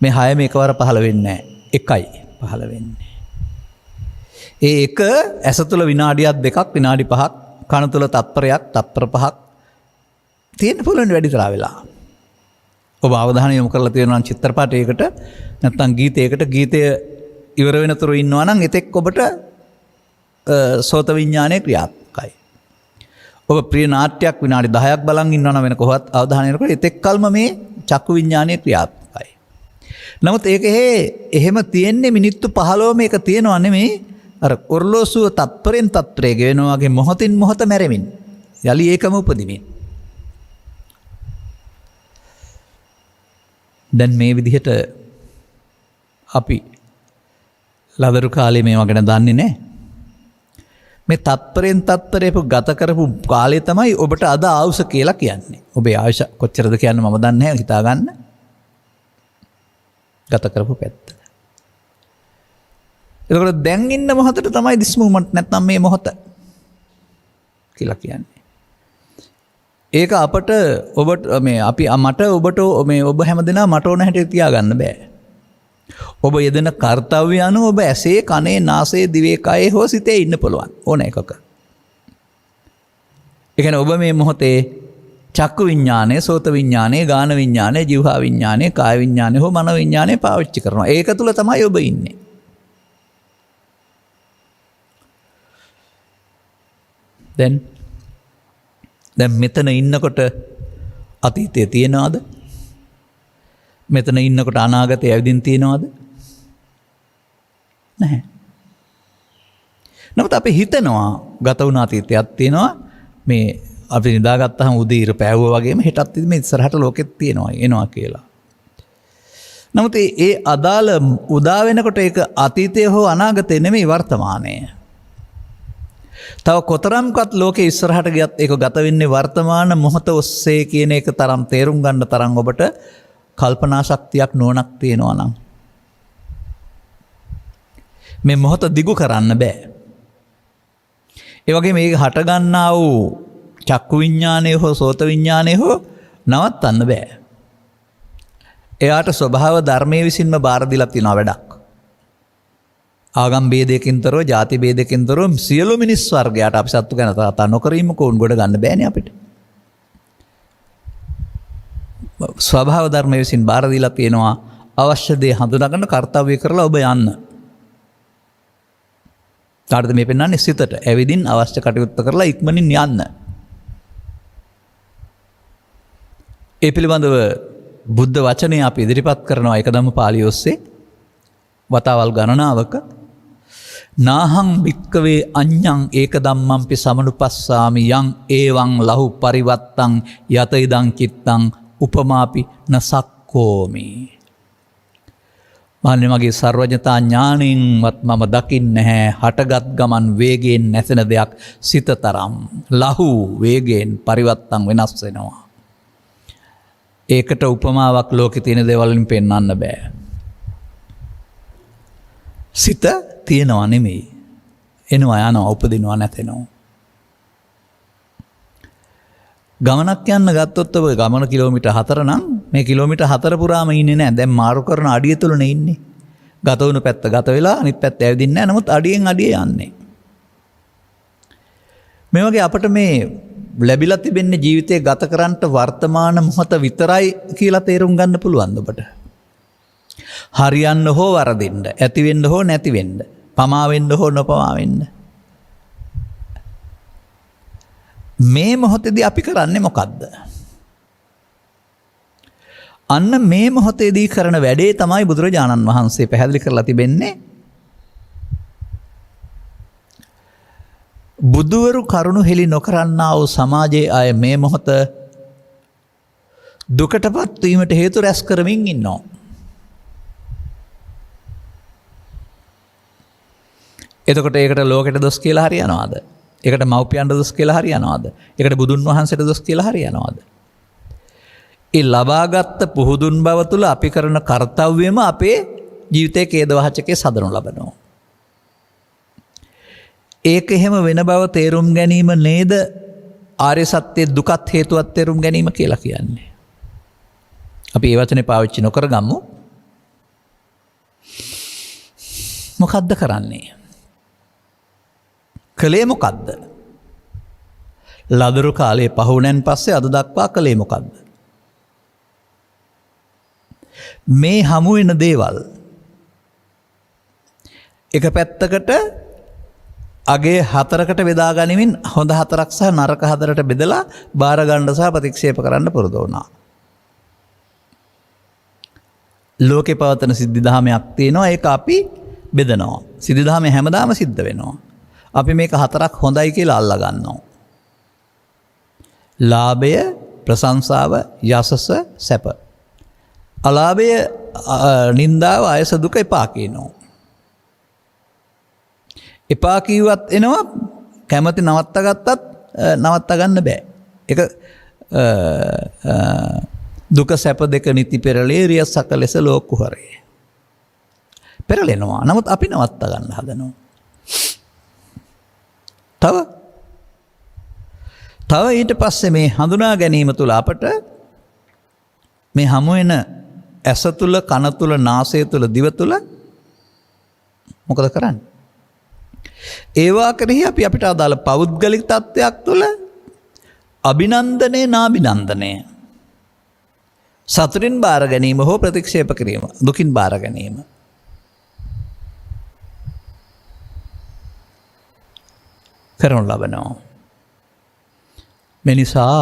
මේ හයම එකවර පහළ වෙන්නේ නැහැ. එකයි පහළ වෙන්නේ. ඒ එක ඇස තුළ විනාඩියක් දෙකක්, විනාඩි 5ක්, කන තුළ තත්පරයක්, තත්පර 5ක් තියෙන්න පුළුවන් වැඩි තරහ වෙලා. ඔබ අවධානය යොමු කරලා තියෙනවා චිත්‍රපටයකට නැත්නම් ගීතයකට, ගීතය ඉවර වෙනතුරු ඉන්නවා නම් එතෙක් ඔබට සෝත විඥානය ක්‍රියාත්මකයි. ඔබ ප්‍රිය නාට්‍යයක් විනාඩි 10ක් බලන් ඉන්නවා නම් වෙන කොහොත් අවධානය යොමුකොට එතෙක් කල්ම මේ චක්කු විඥානය ක්‍රියාත්මකයි. නමුත් ඒක එහෙම තියෙන්නේ මිනිත්තු 15 මේක තියෙනවා නෙමෙයි. අර ඔර්ලෝසුව තත්පරෙන් තත්පරේ ගෙවෙනවා වගේ මොහොතින් මොහොත මැරෙමින් යලි ඒකම උපදිමින්. දැන් මේ විදිහට අපි ලදරු කාලේ මේවා ගැන දන්නේ නැහැ. මේ තත්පරෙන් තත්පරේ ගත කරපු කාලය තමයි ඔබට අද ආයුෂ කියලා කියන්නේ. ඔබේ ආයුෂ කොච්චරද කියන්නේ මම දන්නේ නැහැ, හිතා ගන්න. ගත කරපු පැත්ත. එතකොට දැන් ඉන්න මොහොතට තමයි this moment නැත්නම් මේ මොහොත කියලා කියන්නේ. ඒක අපට ඔබට මේ අපි මට ඔබට මේ ඔබ හැමදෙනා මට ඕන හැටියට තියාගන්න බෑ. ඔබ යෙදෙන කාර්යය අනුව ඔබ ඇසේ, කනේ, නාසයේ, දිවේ, කයේ හෝ සිතේ ඉන්න පුළුවන් ඕන එකක. ඒ කියන්නේ ඔබ මේ මොහොතේ චක්කු විඥානය, සෝත විඥානය, ගාන විඥානය, જીවහා විඥානය, කාය විඥානය හෝ මනෝ විඥානය පාවිච්චි කරනවා. ඒක තුල තමයි ඔබ ඉන්නේ. දැන් මෙතන ඉන්නකොට අතීතය තියනවාද? මෙතන ඉන්නකොට අනාගතය ඇවිදින් තියනවාද? නැහැ. නමුත් අපි හිතනවා ගත වුණ අතීතයක් තියෙනවා. මේ අපි නිදාගත්තහම උදේ ඉර පෑවුවා වගේම හෙටත් මේ ඉස්සරහට ලෝකෙත් තියෙනවා එනවා කියලා. නමුත් ඒ අදාළ උදා වෙනකොට ඒක අතීතය හෝ අනාගතය නෙමෙයි වර්තමානය. තව කොතරම්කත් ලෝකෙ ඉස්සරහට ගියත් ඒක ගත වෙන්නේ වර්තමාන මොහොත ඔස්සේ කියන එක තරම් තේරුම් ගන්න තරම් ඔබට කල්පනා ශක්තියක් නුවණක් තියෙනවා නම් මේ මොහොත දිගු කරන්න බෑ. ඒ වගේම මේක හට ගන්නා වූ චක්කු විඥානය හෝ සෝත විඥානය හෝ නවත්තන්න බෑ. එයාට ස්වභාව ධර්මයේ විසින්ම බාර දීලා තියෙනවා වැඩක්. ආගම් ભેදයකින් තොරව, ಜಾති ભેදයකින් තොරව සියලු මිනිස් වර්ගයාට අපි සත්තු ගැන කතා නොකරීම කෝන් ගොඩ ගන්න බෑනේ අපිට. ස්වභාව ධර්මයේ විසින් බාර දීලා තියෙනවා අවශ්‍ය දේ හඳුනාගන්න කාර්යය කරලා ඔබ යන්න. කාටද මේ පෙන්වන්නේ? සිතට. ඇවිදින් අවශ්‍ය කටයුත්ත කරලා ඉක්මනින් යන්න. ඒ පිළිබඳව බුද්ධ වචනය අපි ඉදිරිපත් කරනවා එක ධම්මපාලිය ඔස්සේ වතාවල් ගණනාවක. නාහං භික්කවේ අඤ්ඤං ඒක ධම්මම්පි සමනුපස්සාමි යං ඒවං ලහු පරිවත්තං යත ඉදං චිත්තං උපමාපි නසක්කෝමි. මාන්නේ මගේ සර්වඥතා ඥාණයෙන්වත් මම දකින්නේ නැහැ හටගත් ගමන් වේගයෙන් නැසෙන දෙයක් සිත තරම් ලහු වේගයෙන් පරිවත්තං වෙනස් වෙනවා. ඒකට උපමාවක් ලෝකේ තියෙන දේවල් වලින් පෙන්වන්න බෑ. සිත තියෙනවා නෙමෙයි. එනවා යනවා උපදිනවා නැතෙනවා. ගමනක් යන්න ගත්තොත් ඔබ ගමන කිලෝමීටර් 4 නම් මේ කිලෝමීටර් 4 පුරාම ඉන්නේ නැහැ. දැන් මාරු කරන අඩිය තුලනේ ඉන්නේ. ගත වුණු පැත්ත ගත වෙලා අනිත් පැත්ත ඇවිදින්නේ නැහැ. නමුත් අඩියෙන් අඩිය යන්නේ. මේ වගේ අපිට මේ ලැබිලා තිබෙන්නේ ජීවිතය ගත කරන්නට වර්තමාන මොහොත විතරයි කියලා තේරුම් ගන්න පුළුවන් ඔබට. හරියන්න හෝ වරදින්න, ඇතිවෙන්න හෝ නැතිවෙන්න, පමාවෙන්න හෝ නොපමාවෙන්න. මේ මොහොතේදී අපි කරන්නේ මොකද්ද? අන්න මේ මොහොතේදී කරන වැඩේ තමයි බුදුරජාණන් වහන්සේ පැහැදිලි කරලා තිබෙන්නේ. බුදුවරු කරුණු හෙළි නොකරන්නා වූ සමාජයේ අය මේ මොහොත දුකටපත් වීමට හේතු රැස් කරමින් ඉන්නවා. එතකොට ඒකට ලෝකෙට දොස් කියලා හරියනවාද? ඒකට මව්පියන්ට දොස් කියලා හරියනවාද? ඒකට බුදුන් වහන්සේට දොස් කියලා හරියනවාද? ඒ ලබාගත් පුහුදුන් බව තුළ අපි කරන කර්තව්‍යම අපේ ජීවිතයේ ඛේදවාචකයේ සදනු ලබනවා. ඒක එහෙම වෙන බව තේරුම් ගැනීම නේද ආර්ය සත්‍යයේ දුකත් හේතුවත් තේරුම් ගැනීම කියලා කියන්නේ. අපි ඒ වචනේ පාවිච්චි නොකර ගමු. මොකද්ද කරන්නේ? කලේ මොකද්ද? ලදරු කාලේ පහුණෙන් පස්සේ අද දක්වා කලේ මොකද්ද? මේ හමු වෙන දේවල් එක පැත්තකට අගේ 4කට බෙදා ගනිමින් හොඳ 4ක් සහ නරක 4ට බෙදලා බාර ගන්න සහ ප්‍රතික්ෂේප කරන්න පුරුදු වුණා. ලෝකේ පවතන සිද්ධි දහමක් තියෙනවා, ඒක අපි බෙදනවා. සිද්ධි දහමේ හැමදාම සිද්ධ වෙනවා. අපි මේක 4ක් හොඳයි කියලා අල්ලා ගන්නවා. ලාභය, ප්‍රශංසාව, යසස, සැප. අලාභය, නින්දාව, ආයස, දුක එපා කියනවා. එපා කිව්වත් එනවා, කැමති නවත්ත ගත්තත් නවත්ත ගන්න බෑ. ඒක දුක සැප දෙක නිති පෙරළේ රිය සක ලෙස ලෝක කුහරේ. පෙරලෙනවා. නමුත් අපි නවත්ත ගන්න හදනවා. තව ඊට පස්සේ මේ හඳුනා ගැනීම තුළ අපට මේ හමු වෙන ඇස තුළ, කන තුළ, නාසය තුළ, දිව තුළ මොකද කරන්නේ? ඒවා කෙරෙහි අපි අපිට අදාළ පෞද්ගලික තත්ත්වයක් තුළ අභිනන්දනය, නාභිනන්දනය, සතුටින් බාර ගැනීම හෝ ප්‍රතික්ෂේප කිරීම, දුකින් බාර ගැනීම. කරනු ලබනවා. මේ නිසා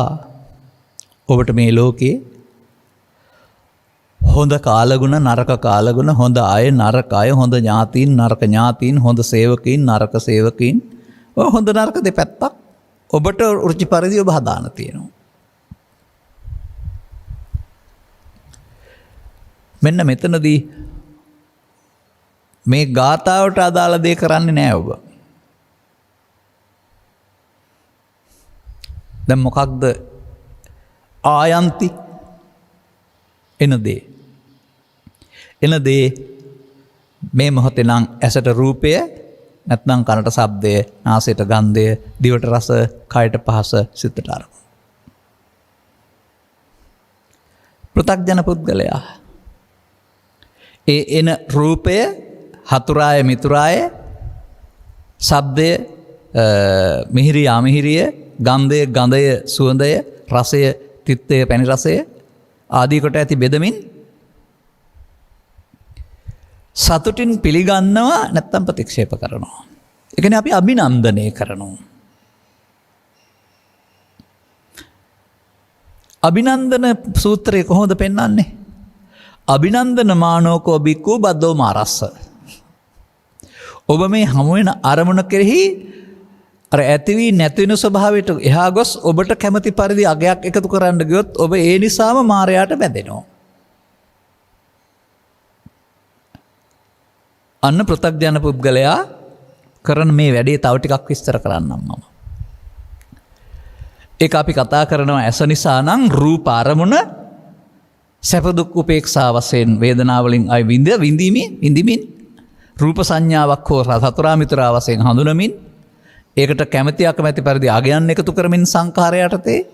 ඔබට මේ ලෝකේ හොඳ කාලගුණ, නරක කාලගුණ, හොඳ අය, නරක අය, හොඳ ඥාතීන්, නරක ඥාතීන්, හොඳ සේවකීන්, නරක සේවකීන්, ඔය හොඳ නරක දෙපැත්තක් ඔබට රුචි පරිදි ඔබ හදාන තියෙනවා. මෙන්න මෙතනදී මේ ගාථාවට අදාළ දේ කරන්නේ නැහැ ඔබ. දැන් මොකක්ද ආයන්ති එන දේ? එන දේ මේ මොහොතේ නම් ඇසට රූපය, නැත්නම් කනට ශබ්දය, නාසයට ගන්ධය, දිවට රස, කයට පහස, සිතට අරමුණ. පෘථග්ජන පුද්ගලයා ඒ එන රූපය, හතුරාය මිතුරාය, ශබ්දය මිහිරිය අමිහිරිය, ගන්ධය ගඳය සුවඳය, රසය තිත්තය පැණි රසය ආදී කොට ඇති බෙදමින් සතුටින් පිළිගන්නවා, නැත්තම් ප්‍රතික්ෂේප කරනවා. ඒ කියන්නේ අපි අභිනන්දනය කරනවා. අභිනන්දන සූත්‍රය කොහොමද පෙන්වන්නේ? අභිනන්දන මානෝකෝ බික්කු බද්දෝ මාරස්ස. ඔබ මේ හමු වෙන අරමුණ කෙරෙහි අර ඇති වී නැති වෙන ස්වභාවයට එහා ගොස් ඔබට කැමති පරිදි අගයක් එකතු කරන්න ගියොත් ඔබ ඒ නිසාම මායයට බැඳෙනවා. අන්න පෘථග්ජන පුද්ගලයා කරන මේ වැඩේ තව ටිකක් විස්තර කරන්නම් මම. ඒක අපි කතා කරනවා ඇස නිසා නම් රූප අරමුණ සැප දුක් උපේක්ෂා වශයෙන් වේදනාවලින් අය විඳිමින් රූප සංඥාවක් හෝ සතුරා මිතුරා වශයෙන් හඳුනමින් ඒකට කැමැති අකමැති පරිදි අගයන් එකතු කරමින් සංඛාර යටතේ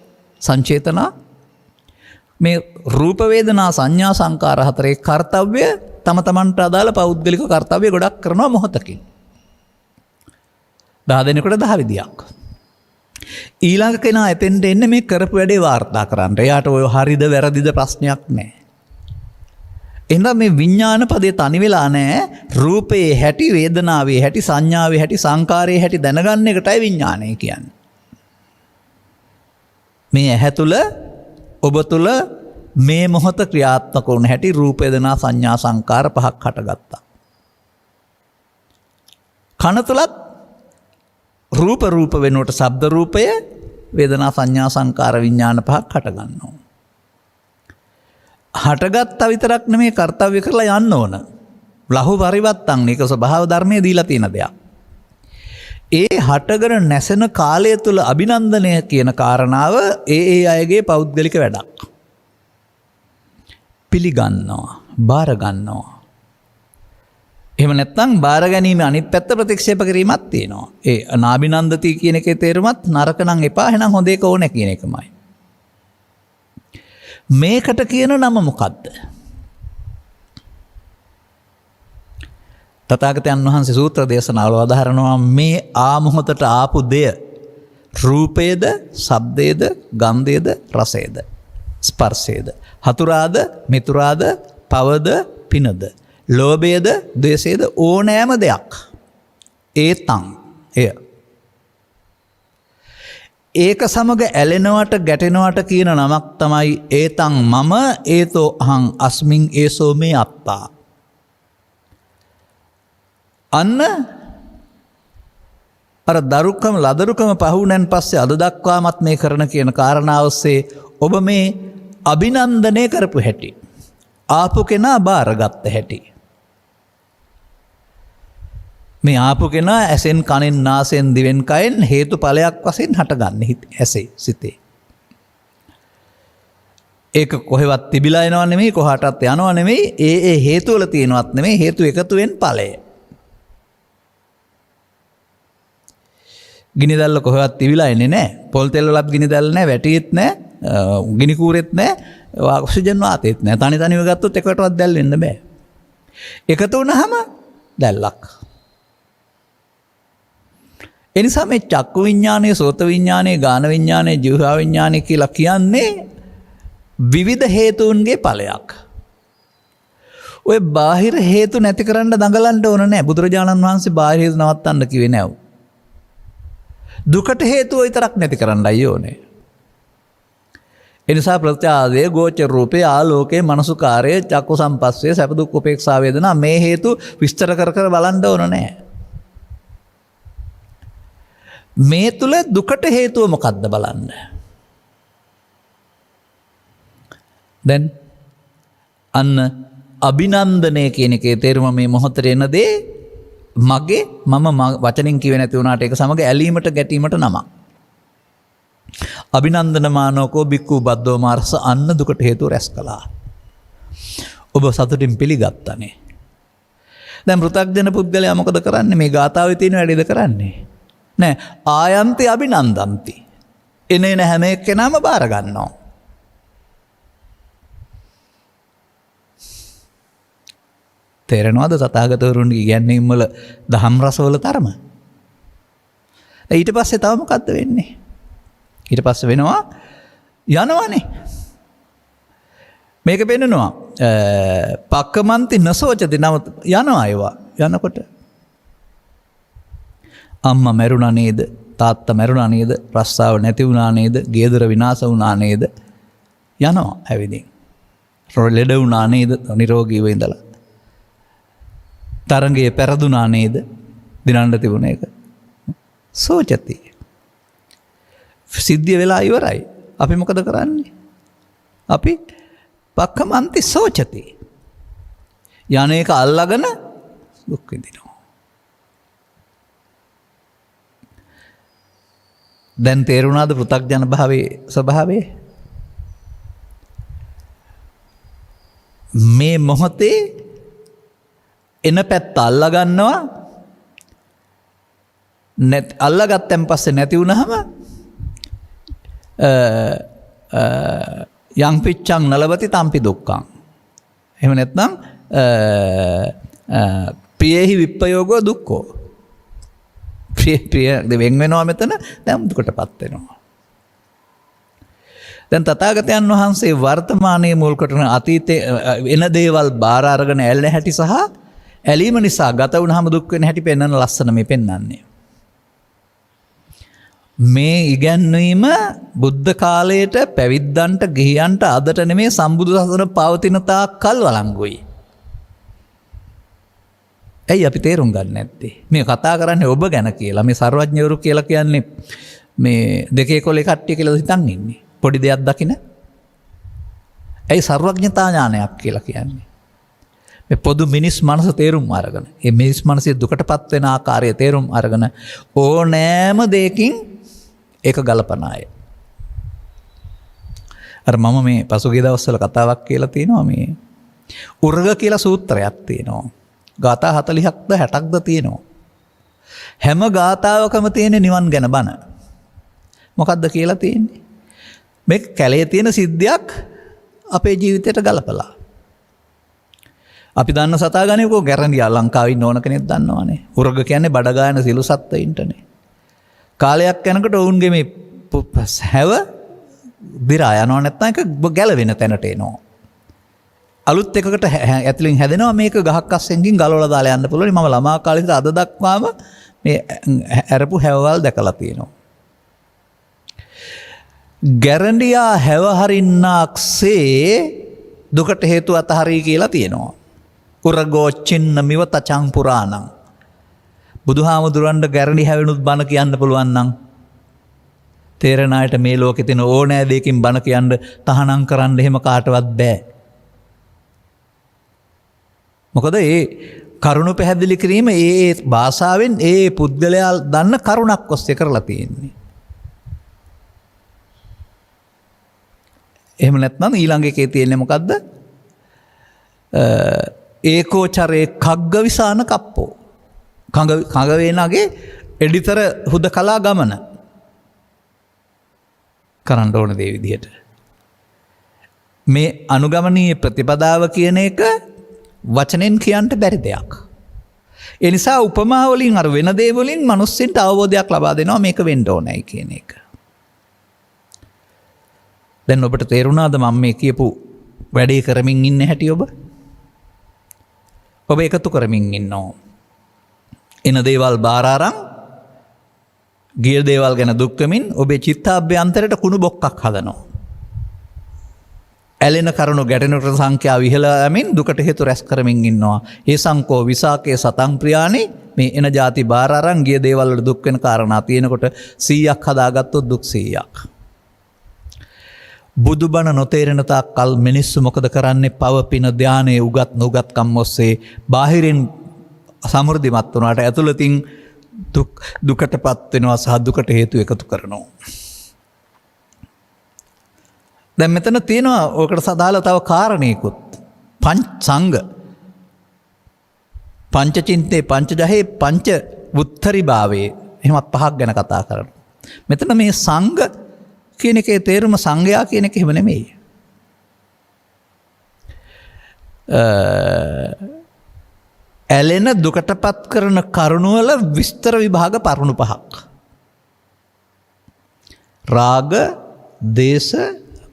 සංචේතනා මේ රූප වේදනා සංඥා සංකාර හතරේ කාර්යය තම තමන්ට අදාළ පෞද්ගලික කාර්යය ගොඩක් කරනවා මොහොතකින්. 10 දෙනෙකුට 10 විදියක්. ඊළඟ කෙනා එතෙන්ට එන්නේ මේ කරපු වැඩේ වාර්තා කරන්න. එයාට ඔය හරිද වැරදිද ප්‍රශ්නයක් නැහැ. එහෙනම් මේ විඥාන පදේ තනි වෙලා නැහැ. රූපේ හැටි, වේදනාවේ හැටි, සංඥාවේ හැටි, සංකාරයේ හැටි දැනගන්න එකටයි විඥානය කියන්නේ. මේ ඇහැ තුල ඔබ තුල මේ මොහොත ක්‍රියාත්මක වුණ හැටි රූප, වේදනා, සංඥා, සංකාර පහක් හටගත්තා. කන තුලත් රූප වෙනුවට ශබ්ද රූපය, වේදනා, සංඥා, සංකාර, විඥාන පහක් හටගන්නවා. හටගත්තා විතරක් නෙමේ කර්තව්‍ය කරලා යන්න ඕන. ලහු පරිවත්තන් මේක ස්වභාව ධර්මයේ දීලා තියෙන දෙයක්. ඒ හටගෙන නැසෙන කාලය තුල අභිනන්දනය කියන කාරණාව ඒ අයගේ පෞද්ගලික වැඩක්. පිළිගන්නවා, බාර ගන්නවා. එහෙම නැත්නම් බාර ගැනීම අනිත් පැත්ත ප්‍රතික්ෂේප කිරීමක් තියෙනවා. ඒ නාබිනන්දති කියන එකේ තේරුමත් නරක නම් එපා, එහෙනම් හොඳ එක ඕනේ කියන එකමයි. මේකට කියන නම මොකද්ද? තථාගතයන් වහන්සේ සූත්‍ර දේශනාවල වදාහරනවා මේ ආමොහතට ආපු දෙය රූපේද, ශබ්දේද, ගන්ධේද, රසේද, ස්පර්ශේද, හතුරාද, මිතුරාද, පවද, පිනද, ලෝභයේද, ද්වේෂයේද ඕනෑම දෙයක්. ඒතං එය. ඒක සමග ඇලෙනවට ගැටෙනවට කියන නමක් තමයි ඒතං මම ඒතෝ අහං අස්මින් ඒසෝ මේ අත්තා. අන්න අර දරුකම ලදරුකම පහුණෙන් පස්සේ අද දක්වාමත් මේ කරන කියන කාරණාව ඔස්සේ ඔබ මේ අභිනන්දනය කරපු හැටි, ආපු කෙනා බාරගත්ත හැටි, මේ ආපු කෙනා ඇසෙන් කනෙන් නාසයෙන් දිවෙන් කයෙන් හේතු ඵලයක් වශයෙන් හටගන්නේ ඇසේ සිතේ. ඒක කොහෙවත් තිබිලා එනව නෙමෙයි, කොහාටත් යනව නෙමෙයි, ඒ හේතු වල තියෙනවත් නෙමෙයි, හේතු එකතුවෙන් ඵලය. ගිනි දැල්ල කොහෙවත් තිබිලා එන්නේ නැහැ. පොල් තෙල් වලත් ගිනි දැල්ල නැහැ, වැටියෙත් නැහැ, ගිනි කූරෙත් නැහැ, ඔක්සිජන් වාතෙත් නැහැ. තනි තනිව ගත්තොත් එකටවත් දැල් වෙන්න බෑ. එකතු වුණාම දැල්ලක්. එනිසා මේ චක්කු විඥානය, සෝත විඥානය, ගාන විඥානය, ජීවහා විඥානය කියලා කියන්නේ විවිධ හේතුන්ගේ ඵලයක්. ඔය බාහිර හේතු නැති කරන්න දඟලන්න ඕන නැහැ. බුදුරජාණන් වහන්සේ බාහිර හේතු නවත්තන්න කිව්වේ නැහැ. දුකට හේතුව විතරක් නැති කරන්නයි ඕනේ. එනිසා ප්‍රත්‍යාදේ, ගෝචර රූපේ, ආලෝකේ, මනසුකාරයේ, චක්කු සම්පස්සේ, සැප දුක් උපේක්ෂා වේදනා මේ හේතු විස්තර කර බලන්න ඕන නැහැ. මේ තුල දුකට හේතුව මොකක්ද බලන්න. දැන් අන්න අභිනන්දනය කියන එකේ තේරුම මේ මොහොතේ එන දේ මගේ මම වචනෙන් කිව්වේ නැති වුණාට ඒක සමග ඇලීමට ගැටීමට නමක්. අභිනන්දනමානෝකෝ බික්කු බද්දෝ මාර්ස අන්න දුකට හේතුව රැස් කළා. ඔබ සතුටින් පිළිගත්තනේ. දැන් පෘථග්ජන පුද්ගලයා මොකද කරන්නේ? මේ ගාථාවේ තියෙන වැඩේද කරන්නේ? නෑ, ආයන්ති අභිනන්දන්ති. එන හැම එක්කෙනාම බාර ගන්නවා. තේරෙනවද තථාගතවරුන්ගේ ඉගැන්වීම් වල දහම් රසවල තරම? ඊට පස්සේ තව මොකද්ද වෙන්නේ? ඊට පස්සේ වෙනවා යනවනේ. මේක පෙන්නනවා පක්කමන්ති නසෝචති නම යනවා ඒවා. යනකොට අම්මා මැරුණා නේද? තාත්තා මැරුණා නේද? රස්සාව නැති වුණා නේද? ගේදර විනාශ වුණා නේද? යනවා ඇවිදින්. ලෙඩ වුණා නේද? නිරෝගීව ඉඳලා. තරංගයේ පෙරදුනා නේද? දිනන්න තිබුණ එක. සෝචති. සිද්ධිය වෙලා ඉවරයි. අපි මොකද කරන්නේ? අපි පක්කමන්ති සෝචති. යන්නේක අල්ලගෙන දුක් විඳිනවා. දැන් තේරුණාද පෘථග්ජන භාවයේ ස්වභාවය? මේ මොහොතේ එන පැත්ත අල්ලගන්නවා. අල්ලගත්තන් පස්සේ නැති වුණාම යං පිච්ඡං නලවති තම්පි දුක්ඛං. එහෙම නැත්නම් පියේහි විප්පයෝගෝ දුක්ඛෝ. ප්‍රිය වෙන් වෙනවා මෙතන දැන් දුකටපත් වෙනවා. දැන් තථාගතයන් වහන්සේ වර්තමානයේ මුල් කොටන අතීතයේ එන දේවල් බාර අරගෙන ඇල්ල හැටි සහ ඇලීම නිසා ගත වුණාම දුක් වෙන හැටි පෙන්වන ලස්සන මේ පෙන්වන්නේ. මේ ඉගැන්වීම බුද්ධ කාලයට පැවිද්දන්ට ගිහියන්ට අදට නෙමේ සම්බුදු සසුන පවතින තාක් කල් වළංගුයි. ඇයි අපි තේරුම් ගන්න නැත්තේ? මේ කතා කරන්නේ ඔබ ගැන කියලා. මේ සර්වඥවරු කියලා කියන්නේ මේ දෙකේ කොලේ කට්ටිය කියලා හිතන් ඉන්නේ. පොඩි දෙයක් දකින. ඇයි සර්වඥතා ඥානයක් කියලා කියන්නේ? මේ පොදු මිනිස් මනස තේරුම් අරගෙන, මේ මිනිස් මනසේ දුකටපත් වෙන ආකාරය තේරුම් අරගෙන ඕනෑම දෙයකින් ඒක ගලපන අය. අර මම මේ පසුගිය දවස්වල කතාවක් කියලා තියෙනවා මේ උර්ග කියලා සූත්‍රයක් තියෙනවා. ගාථා 40ක්ද 60ක්ද තියෙනවා. හැම ගාථාවකම තියෙන නිවන් ගැන බණ. මොකද්ද කියලා තියෙන්නේ? මේ කැලේ තියෙන සිද්ධියක් අපේ ජීවිතයට ගලපලා. අපි දන්න සතා ගණේකෝ ගැරන්ඩියා ලංකාවේ ඉන්න ඕන කෙනෙක් දන්නවනේ. උර්ග කියන්නේ බඩ ගායන සිළු සත්ත්වයින්ටනේ. කාලයක් යනකොට ඔවුන්ගේ මේ හැව දිරා යනවා නැත්නම් ඒක ගැලවෙන තැනට එනවා. අලුත් එකකට ඇතුලින් හැදෙනවා මේක ගහක් අස්සෙන්කින් ගලවලා දාලා යන්න පුළුවන්. මම ළමා කාලේ ඉඳලා අද දක්වාම මේ ඇරපු හැවවල් දැකලා තියෙනවා. ගැරන්ඩියා හැව හරින්නාක්සේ දුකට හේතු අතහරී කියලා තියෙනවා. උරගෝච්චින්න මිව තචං පුරාණං. බුදුහාමුදුරන්ට ගැරන්ඩි හැවෙනුත් බණ කියන්න පුළුවන් නම් තේරෙන අයට මේ ලෝකේ තියෙන ඕනෑ දෙයකින් බණ කියන්න තහනම් කරන්න එහෙම කාටවත් බෑ. මොකද ඒ කරුණ පැහැදිලි කිරීම ඒ භාෂාවෙන් ඒ පුද්ගලයා දන්න කරුණක් ඔස්සේ කරලා තියෙන්නේ. එහෙම නැත්නම් ඊළඟ එකේ තියෙන්නේ මොකද්ද? ඒකෝචරේ කග්ගවිසාන කප්පෝ. කඟ වේනගේ එඩිතර හුදකලා ගමන කරන්න ඕන දේ විදිහට. මේ අනුගමනීය ප්‍රතිපදාව කියන එක වචනෙන් කියන්න බැරි දෙයක්. ඒ නිසා උපමා වලින් අර වෙන දේ වලින් මිනිස්සුන්ට අවබෝධයක් ලබා දෙනවා මේක වෙන්න ඕනයි කියන එක. දැන් ඔබට තේරුණාද මම මේ කියපු වැඩේ කරමින් ඉන්න හැටි ඔබ? ඔබ එකතු කරමින් ඉන්නවා. එන දේවල් බාර අරන් ගිය දේවල් ගැන දුක් වෙමින් ඔබේ චිත්තාභ්‍යන්තරයට කුණු බොක්කක් හදනවා. ඇලෙන කරුණු ගැටෙනට සංඛ්‍යාව ඉහළ යමින් දුකට හේතු රැස් කරමින් ඉන්නවා. ඒ සංකෝ විසාකේ සතං ප්‍රියානි මේ එන ಜಾති බාර අරන් ගිය දේවල් වල දුක් වෙන කාරණා තියෙනකොට 100ක් හදාගත්තොත් දුක් 100ක්. බුදුබණ නොතේරෙන තාක් කල් මිනිස්සු මොකද කරන්නේ? පව පින ධානයේ උගත් නුගත්කම් ඔස්සේ බාහිරින් සමෘද්ධිමත් වුණාට ඇතුළතින් දුකටපත් වෙනවා සහ දුකට හේතු එකතු කරනවා. දැන් මෙතන තියෙනවා ඕකට සදාලා තව කාරණේකුත්. සංඝ පංචචින්තේ පංචජහේ පංච උත්තරී භාවයේ එහෙමත් පහක් ගැන කතා කරනවා. මෙතන මේ සංඝ කියන එකේ තේරුම සංඝයා කියන එක එහෙම නෙමෙයි. ඇලෙන දුකටපත් කරන කරුණු වල විස්තර විභාග පරුණු පහක්. රාග, දේශ,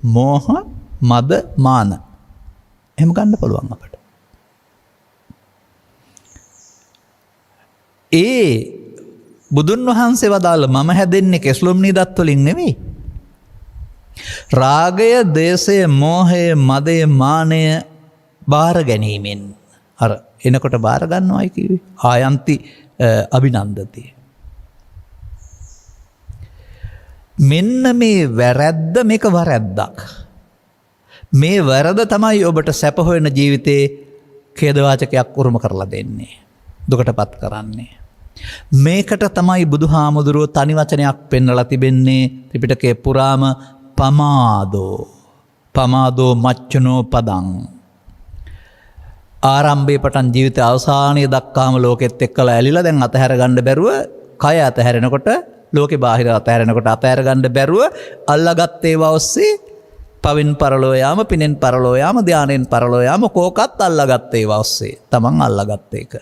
මෝහ, මද, මාන. එහෙම ගන්න පුළුවන් අපට. ඒ බුදුන් වහන්සේ වදාළ මම හැදෙන්නේ කෙස්ලොම් නිදත් වලින් නෙවෙයි. රාගය, දේශය, මෝහය, මදය, මානය බාර ගැනීමෙන් අර එනකොට බාර ගන්නවයි කිව්වේ. ආයන්ති අභිනන්දති. මෙන්න මේ වැරැද්ද මේක වරැද්දක්. මේ වැරද තමයි ඔබට සැප හොයන ජීවිතේ ඛේදවාචකයක් උරුම කරලා දෙන්නේ. දුකටපත් කරන්නේ. මේකට තමයි බුදුහාමුදුරුවෝ තනි වචනයක් පෙන්වලා තිබෙන්නේ ත්‍රිපිටකයේ පුරාම පමාදෝ මච්චනෝ පදං. ආරම්භයේ පටන් ජීවිත අවසානයේ දක්වාම ලෝකෙත් එක්කලා ඇලිලා දැන් අතහැර ගන්න බැරුව කය අතහැරෙනකොට ලෝකේ බාහිර අතහැරෙනකොට අතහැර ගන්න බැරුව අල්ලාගත් ඒවා ඔස්සේ පවෙන් පරලෝ යාම පිනෙන් පරලෝ යාම ධානයෙන් පරලෝ යාම කෝකත් අල්ලාගත් ඒවා ඔස්සේ තමන් අල්ලාගත් එක.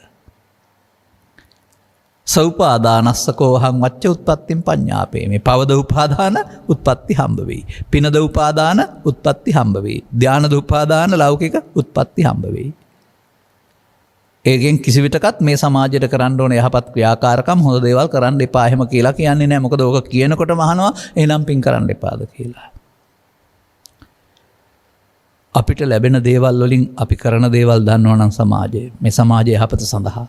සෞපාදානස්සකෝහං වච්ච උත්පත්තිම් පඤ්ඤාපේ. මේ පවද උපාදාන උත්පත්ති හම්බ වෙයි. පිනද උපාදාන උත්පත්ති හම්බ වෙයි. ධානද උපාදාන ලෞකික උත්පත්ති හම්බ වෙයි. ඒකෙන් කිසි විටකත් මේ සමාජයට කරන්න ඕන යහපත් ක්‍රියාකාරකම් හොඳ දේවල් කරන්න එපා එහෙම කියලා කියන්නේ නැහැ. මොකද ඕක කියනකොටම අහනවා එහෙනම් පින් කරන්න එපාද කියලා. අපිට ලැබෙන දේවල් වලින් අපි කරන දේවල් දන්නවා නම් සමාජයේ මේ සමාජයේ යහපත සඳහා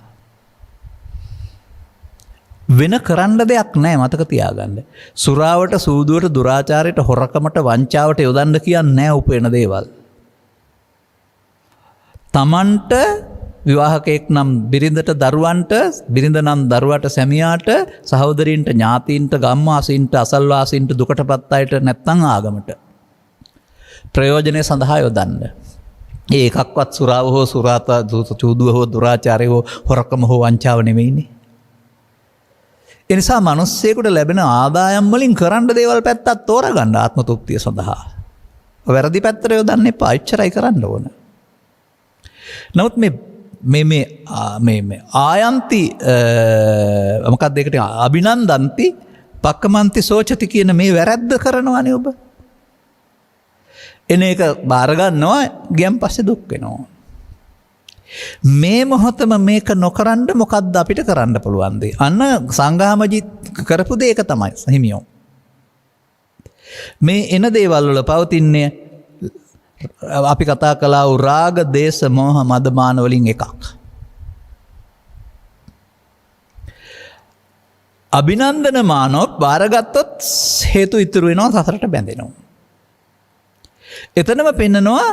වෙන කරන්න දෙයක් නැහැ මතක තියාගන්න. සුරාවට සූදුවට දුරාචාරයට හොරකමට වංචාවට යොදන්න කියන්නේ නැහැ උපේන දේවල්. තමන්ට විවාහකයෙක් නම් බිරිඳට දරුවන්ට බිරිඳ නම් දරුවට සැමියාට සහෝදරීන්ට ඥාතීන්ට ගම්වාසීන්ට අසල්වාසීන්ට දුකටපත් අයට නැත්නම් ආගමට ප්‍රයෝජනය සඳහා යොදන්න. ඒකක්වත් සුරාව හෝ සුරාතා චූදුව හෝ දුරාචාරය හෝ හොරකම හෝ වංචාව නෙවෙයිනේ. එනිසා මිනිස්සෙකුට ලැබෙන ආදායම් වලින් කරන්න දේවල් පැත්තත් තෝරගන්න ආත්ම තෘප්තිය සඳහා. වැරදි පැත්තට යොදන්න එපා. එච්චරයි කරන්න ඕන. නමුත් මේ ආයන්ති මොකක්ද ඒකට අභිනන්දන්ති පක්කමන්ති සෝචති කියන මේ වැරද්ද කරනවානේ ඔබ. එන එක බාරගන්නවා ගියන් පස්සේ දුක් වෙනවා. මේ මොහොතම මේක නොකරන්න මොකක්ද අපිට කරන්න පුළුවන් දේ? අන්න සංඝාමජි කරපු දේ ඒක තමයි හිමියෝ. මේ එන දේවල් වල පවතින්නේ අපි කතා කළා වූ රාග, දේශ, මෝහ, මද, මාන වලින් එකක්. අභිනන්දන මානොත් බාරගත්තොත් හේතු ඉතුරු වෙනවා සසරට බැඳෙනවා. එතනම පෙන්නනවා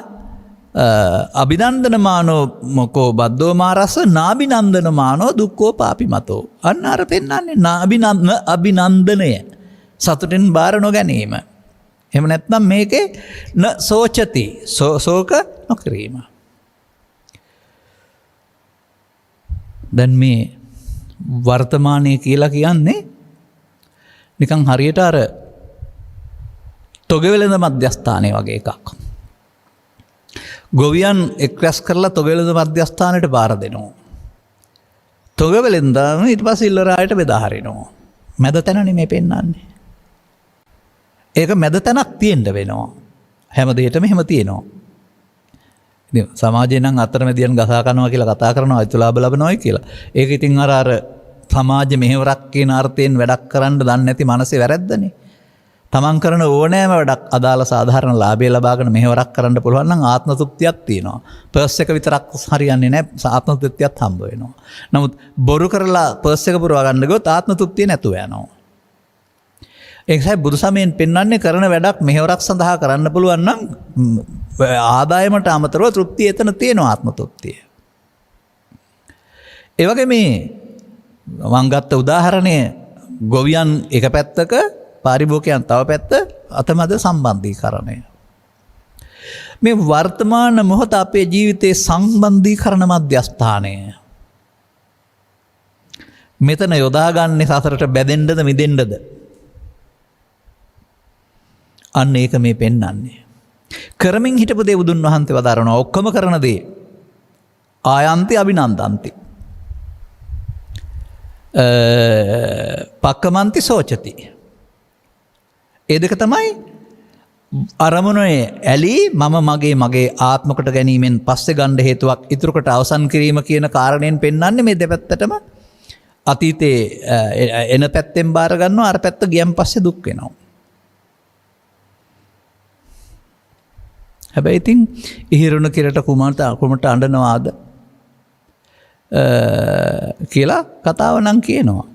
අභිනන්දන මානෝ මොකෝ බද්දෝ මාරස නාභිනන්දන මානෝ දුක්ඛෝ පාපිමතෝ. අන්න අර පෙන්නන්නේ අභිනන්දනය සතුටින් බාර නොගැනීම. එහෙම නැත්නම් මේකේ න සෝචති සෝක නොකිරීම. දැන් මේ වර්තමානයේ කියලා කියන්නේ නිකන් හරියට අර තොගවෙලඳ මධ්‍යස්ථානය වගේ එකක්. ගොවියන් එක්රැස් කරලා තොගවෙලඳ මධ්‍යස්ථානයට බාර දෙනවා. තොගවෙලඳම ඊට පස්සේ ඉල්ලරායට බෙදා හරිනවා. මැද තැනනේ මේ පෙන්නන්නේ. ඒක මැද තැනක් තියෙන්න වෙනවා. හැම දෙයකම එහෙම තියෙනවා. ඉතින් සමාජේ නම් අතරමැදියන් ගසා කරනවා කියලා කතා කරනවා අයිතුලාභ ලබනවායි කියලා. ඒක ඉතින් අර සමාජ මෙහෙවරක් කියන අර්ථයෙන් වැඩක් කරන්න දන්නේ නැති මනසේ වැරද්දනේ. තමන් කරන ඕනෑම වැඩක් අදාළ සාධාරණ ලාභය ලබාගෙන මෙහෙවරක් කරන්න පුළුවන් නම් ආත්ම තෘප්තියක් තියෙනවා. පර්ස් එක විතරක් හරියන්නේ නැහැ ආත්ම තෘප්තියක් හම්බ වෙනවා. නමුත් බොරු කරලා පර්ස් එක පුරවා ගන්න ගියොත් ආත්ම තෘප්තිය නැතුව යනවා. ඒකයි බුදු සමයෙන් පෙන්වන්නේ කරන වැඩක් මෙහෙවරක් සඳහා කරන්න පුළුවන් නම් ආදායමට අමතරව තෘප්තිය එතන තියෙනවා ආත්ම තෘප්තිය. ඒ වගේ මේ මම ගත්ත උදාහරණය ගොවියන් එක පැත්තක පාරිභෝගිකයන් තව පැත්ත අතමැද සම්බන්ධීකරණය. මේ වර්තමාන මොහොත අපේ ජීවිතයේ සම්බන්ධීකරණ මධ්‍යස්ථානය. මෙතන යොදාගන්නේ සසරට බැඳෙන්නද මිදෙන්නද? අන්න ඒක මේ පෙන්වන්නේ. කරමින් හිටපු දේ බුදුන් වහන්සේ වදාරනවා ඔක්කොම කරන දේ ආයන්ති අභිනන්දන්ති පක්කමන්ති සෝචති. ඒ දෙක තමයි අරමුණේ ඇලී මම මගේ ආත්මකට ගැනීමෙන් පස්සේ ගන්න හේතුවක් ඉතුරුකට අවසන් කිරීම කියන කාරණයෙන් පෙන්වන්නේ මේ දෙපැත්තටම අතීතේ එන පැත්තෙන් බාර ගන්නවා අර පැත්ත ගියන් පස්සේ දුක් වෙනවා. හැබැයි ඉතින් ඉහිරුණ කිරට කුමට අඬනවාද කියලා කතාව නම් කියනවා.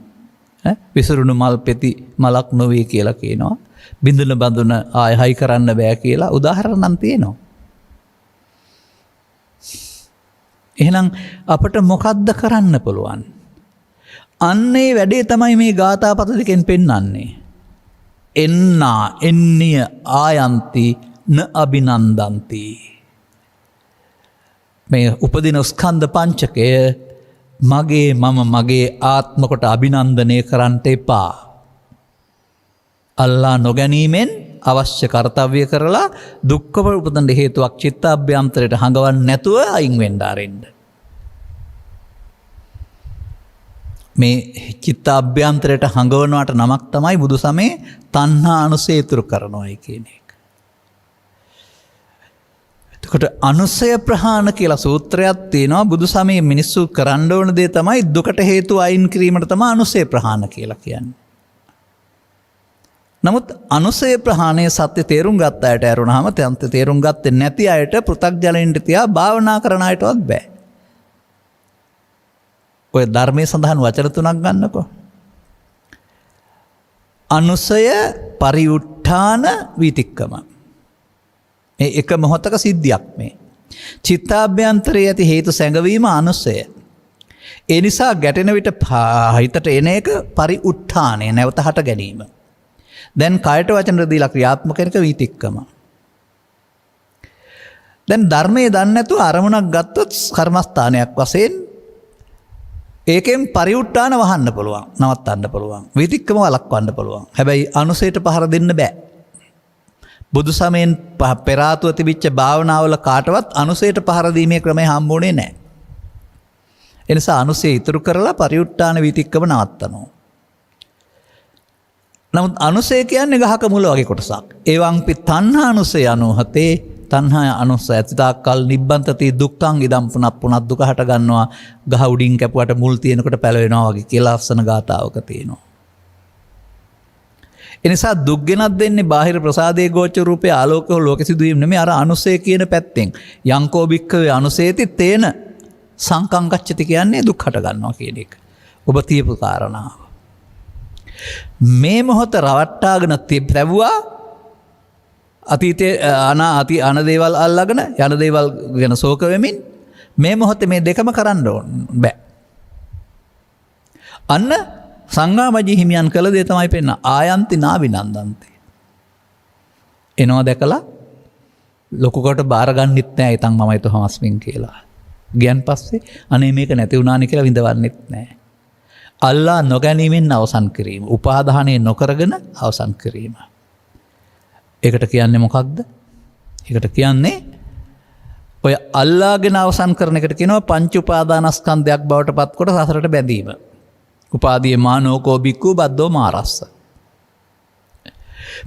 විසරුණු මල් පෙති මලක් නොවේ කියලා කියනවා. බිඳුන බඳුන ආය හයි කරන්න බෑ කියලා උදාහරණ නම් තියෙනවා. එහෙනම් අපට මොකද්ද කරන්න පුළුවන්? අන්නේ වැඩේ තමයි මේ ගාථාපත දෙකෙන් පෙන්වන්නේ. එන්නිය ආයන්ති න අභිනන්දන්ති. මේ උපදින ස්කන්ධ පංචකය මගේ ආත්ම කොට අභිනන්දනය කරන්න එපා. අල්ලා නොගැනීමෙන් අවශ්‍ය කර්තව්‍ය කරලා දුක්ඛව උපදින හේතුවක් චිත්තාභ්‍යන්තරයට හංගවන්න නැතුව අයින් වෙන්න ආරෙන්න. මේ චිත්ත අභ්‍යන්තරයට හඟවනවට නමක් තමයි බුදු සමේ තණ්හා අනුසය ඉතුරු කරනවායි කියන එක. එතකොට අනුසය ප්‍රහාණ කියලා සූත්‍රයක් තියෙනවා. බුදු සමේ මිනිස්සු කරන්න ඕන දේ තමයි දුකට හේතු අයින් කිරීමට තමයි අනුසය ප්‍රහාණ කියලා කියන්නේ. නමුත් අනුසය ප්‍රහාණය සත්‍ය තේරුම් ගත්ත අයට ඇරුණාම තන්ත තේරුම් ගත්තේ නැති අයට පෘථග්ජලයින්ට තියා භාවනා කරන අයටවත් බෑ. ඔය ධර්මයේ සඳහන් වචන තුනක් ගන්නකෝ. අනුසය, පරිඋත්ථාන, විතික්කම. මේ එක මොහොතක සිද්ධියක් මේ. චිත්තාභ්‍යන්තරයේ ඇති හේතු සැඟවීම අනුසය. ඒ නිසා ගැටෙන විට හිතට එන එක පරිඋත්ථානය, නැවත හට ගැනීම. දැන් කයට වචන දීලා ක්‍රියාත්මක කරන එක විතික්කම. දැන් ධර්මයේ දන්නේ නැතුව අරමුණක් ගත්තොත් කර්මස්ථානයක් වශයෙන් ඒකෙන් පරිඋත්ථාන වහන්න පුළුවන්, නවත්තන්න පුළුවන්. විතික්කම වළක්වන්න පුළුවන්. හැබැයි අනුසයට පහර දෙන්න බෑ. බුදු සමයෙන් පෙර ආතුව තිබිච්ච භාවනාවල කාටවත් අනුසයට පහර දීමේ ක්‍රමය හම්බුනේ නැහැ. ඒ නිසා අනුසය ඉතුරු කරලා පරිඋත්ථාන විතික්කම නවත්තනවා. නමුත් අනුසය කියන්නේ ගහක මුල වගේ කොටසක්. ඒවංපි තණ්හානුසය 97 තණ්හා අනුසය ඇතිතාකල් නිබ්බන්තති දුක්ඛං ඉදම් පුනත් පුනත් දුක හට ගන්නවා. ගහ උඩින් කැපුවට මුල් තියෙනකොට පැලවෙනවා වගේ කියලා ලස්සන ගාතාවක තියෙනවා. එනිසා දුක් ගෙනත් දෙන්නේ බාහිර ප්‍රසාදයේ ගෝචර රූපේ ආලෝකෝ ලෝක සිදුවීම් නෙමෙයි අර අනුසය කියන පැත්තෙන්. යංකෝ භික්ඛවේ අනුසේති තේන සංකං ගච්ඡති කියන්නේ දුක් හට ගන්නවා කියන එක. ඔබ තියපු කාරණාව. මේ මොහොත රවට්ටාගෙන තිබ්‍රවුවා අතීතයේ අන දේවල් අල්ලගෙන යන දේවල් ගැන ශෝක වෙමින් මේ මොහොතේ මේ දෙකම කරන්න ඕන බෑ. අන්න සංඝාමජී හිමියන් කළ දේ තමයි පෙන්න ආයන්ති නා විනන්දන්ති. එනවා දැකලා ලොකුකට බාර ගන්නෙත් නෑ ඉතින් මමයි තෝමස්මින් කියලා. ගියන් පස්සේ අනේ මේක නැති වුණානේ කියලා විඳවන්නෙත් නෑ. අල්ලා නොගැනීමෙන් අවසන් කිරීම. උපාදානය නොකරගෙන අවසන් කිරීම. ඒකට කියන්නේ මොකක්ද? ඒකට කියන්නේ ඔය අල්ලාගෙන අවසන් කරන එකට කියනවා පංච උපාදානස්කන්ධයක් බවට පත් කොට සසරට බැඳීම. උපාදී මානෝකෝ බික්කු බද්දෝ මාරස්ස.